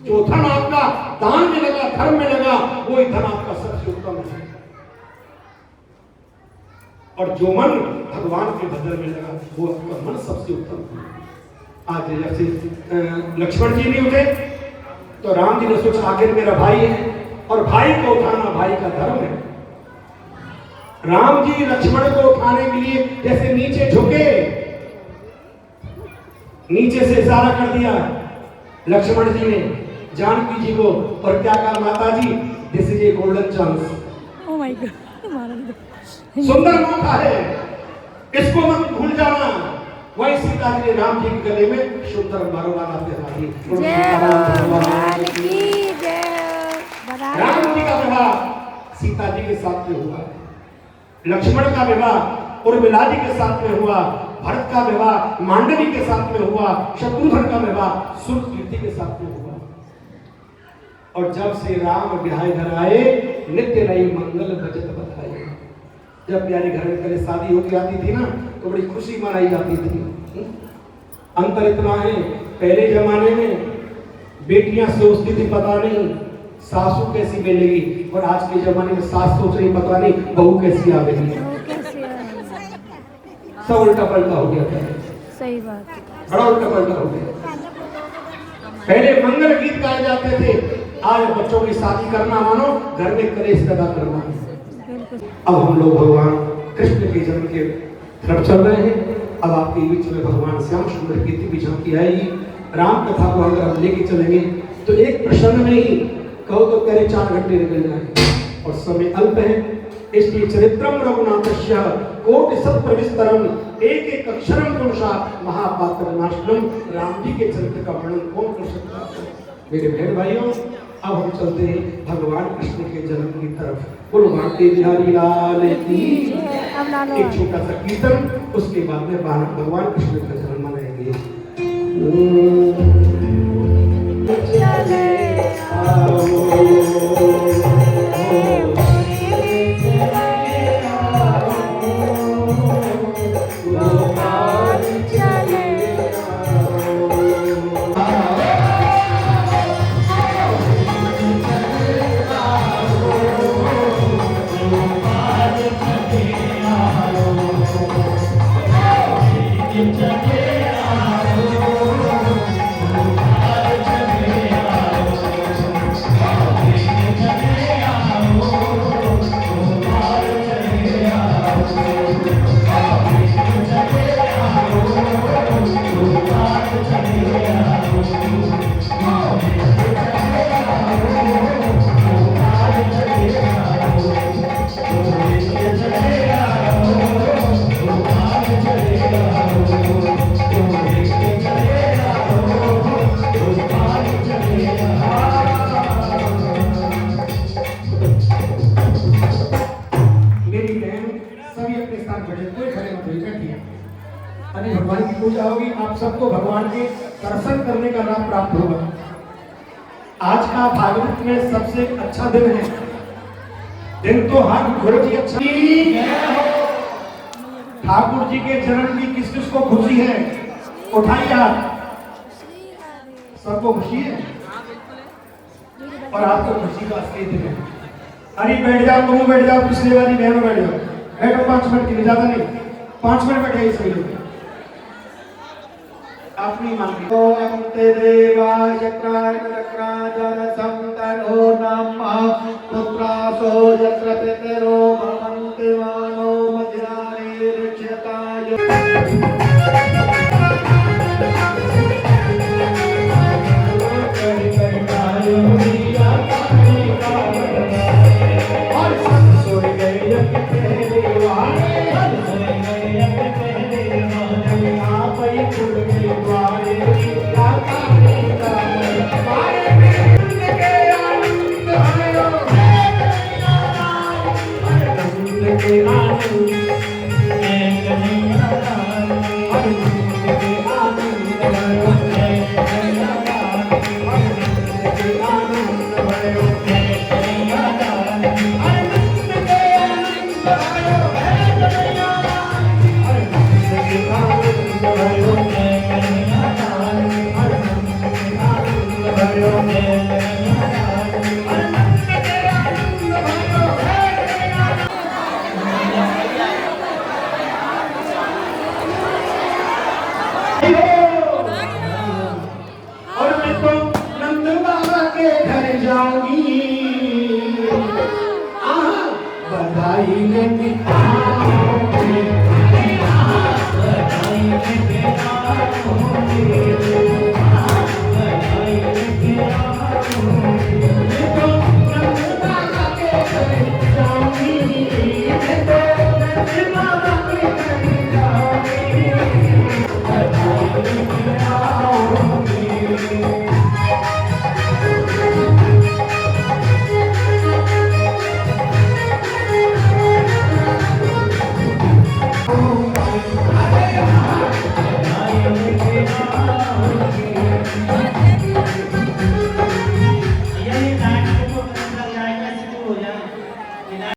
जो धन आपका दान में लगा, धर्म में लगा, वही धन आपका सबसे उत्तम है। और जो मन भगवान के भजन में लगा, वो आपका मन सबसे उत्तम है। आज जैसे लक्ष्मण जी नहीं उठे तो राम जी ने सोचा आखिर मेरा भाई है, और भाई को उठाना भाई का धर्म है। राम जी लक्ष्मण को उठाने के लिए जैसे नीचे झुके, नीचे से इशारा कर दिया लक्ष्मण जी ने जानकी जी को, और क्या कहा माता जी, this is a golden chance. Oh my God, महाराज सुंदर मौका है, इसको मत भूल जाना। वही सीता जी ने राम जी के गले में सुंदर मरवाना पहना दी। राम जी का विवाह सीता जी के साथ में हुआ, लक्ष्मण का विवाह उर्मिला जी के साथ में हुआ, भरत का विवाह मांडवी के साथ में हुआ, शत्रुघ्न का विवाह सुरकीर्ति के साथ में हुआ। और जब से राम बिहाय घर आए, नित्य नई मंगल भजत बताए। जब प्यारे घर में पहले शादी होती आती थी ना तो बड़ी खुशी मनाई जाती थी। अंतर इतना है, पहले जमाने में बेटियां सोचती थी पता नहीं सासू कैसी मिलेगी, और आज के जमाने में सास सोच रही पता नहीं बहू कैसी आ गई। वो कैसे है? सब उल्टा पलटा हो गया था, सही बात है। बड़ा उल्टा पलटा हो गया। पहले मंगल गीत गाए जाते थे, आज बच्चों की शादी करना मानो घर में कलेश पैदा करना है। बिल्कुल। अब हम लोग भगवान कृष्ण के जन्म के तरफ चल रहे हैं। अब आपके बीच में भगवान श्याम सुंदर की दिव्य झांकी आएगी। राम कथा को अगर हम लेके चलेंगे तो एक प्रसंग में ही कहो तो तेरे 4 घंटे निकल जाए, और समय अल्प है, इसलिए चरित्रम रघुनाथस्य कोटि सत्य विस्तरम एक एक अक्षरम पुरुषा महापात्र नाशनम। राम जी के चरित्र का वर्णन कौन कर सकता है? मेरे बहन भाइयों, अब हम चलते हैं भगवान कृष्ण के जन्म की तरफ। बोलो भारती बिहारी लाल की। अब लालो एक छोटा सा कीर्तन, उसके बाद में भगवान कृष्ण का जन्म मनाएंगे। अरे भगवान की पूजा होगी, आप सबको भगवान के दर्शन करने का लाभ प्राप्त होगा। आज का भागवत में सबसे अच्छा दिन है। दिन तो हर गुरु जी अच्छा। ठाकुर जी के जन्म की किस किस को खुशी है? उठाइए हाथ। सबको खुशी है, और आपको खुशी का असली दिन है। अरे बैठ जाओ, तुम बैठ जाओ, पिछले वाली बहनों बैठ जाओ, बैठो 5 मिनट के लिए, ज्यादा नहीं, 5 मिनट बैठे सभी लोग। अपनी मांगी तो अंते देवाय चक्राजन संतनो नमः पुत्रासो यत्र पितरो भवन्ति मानो मध्यानि रक्षताय। बधाई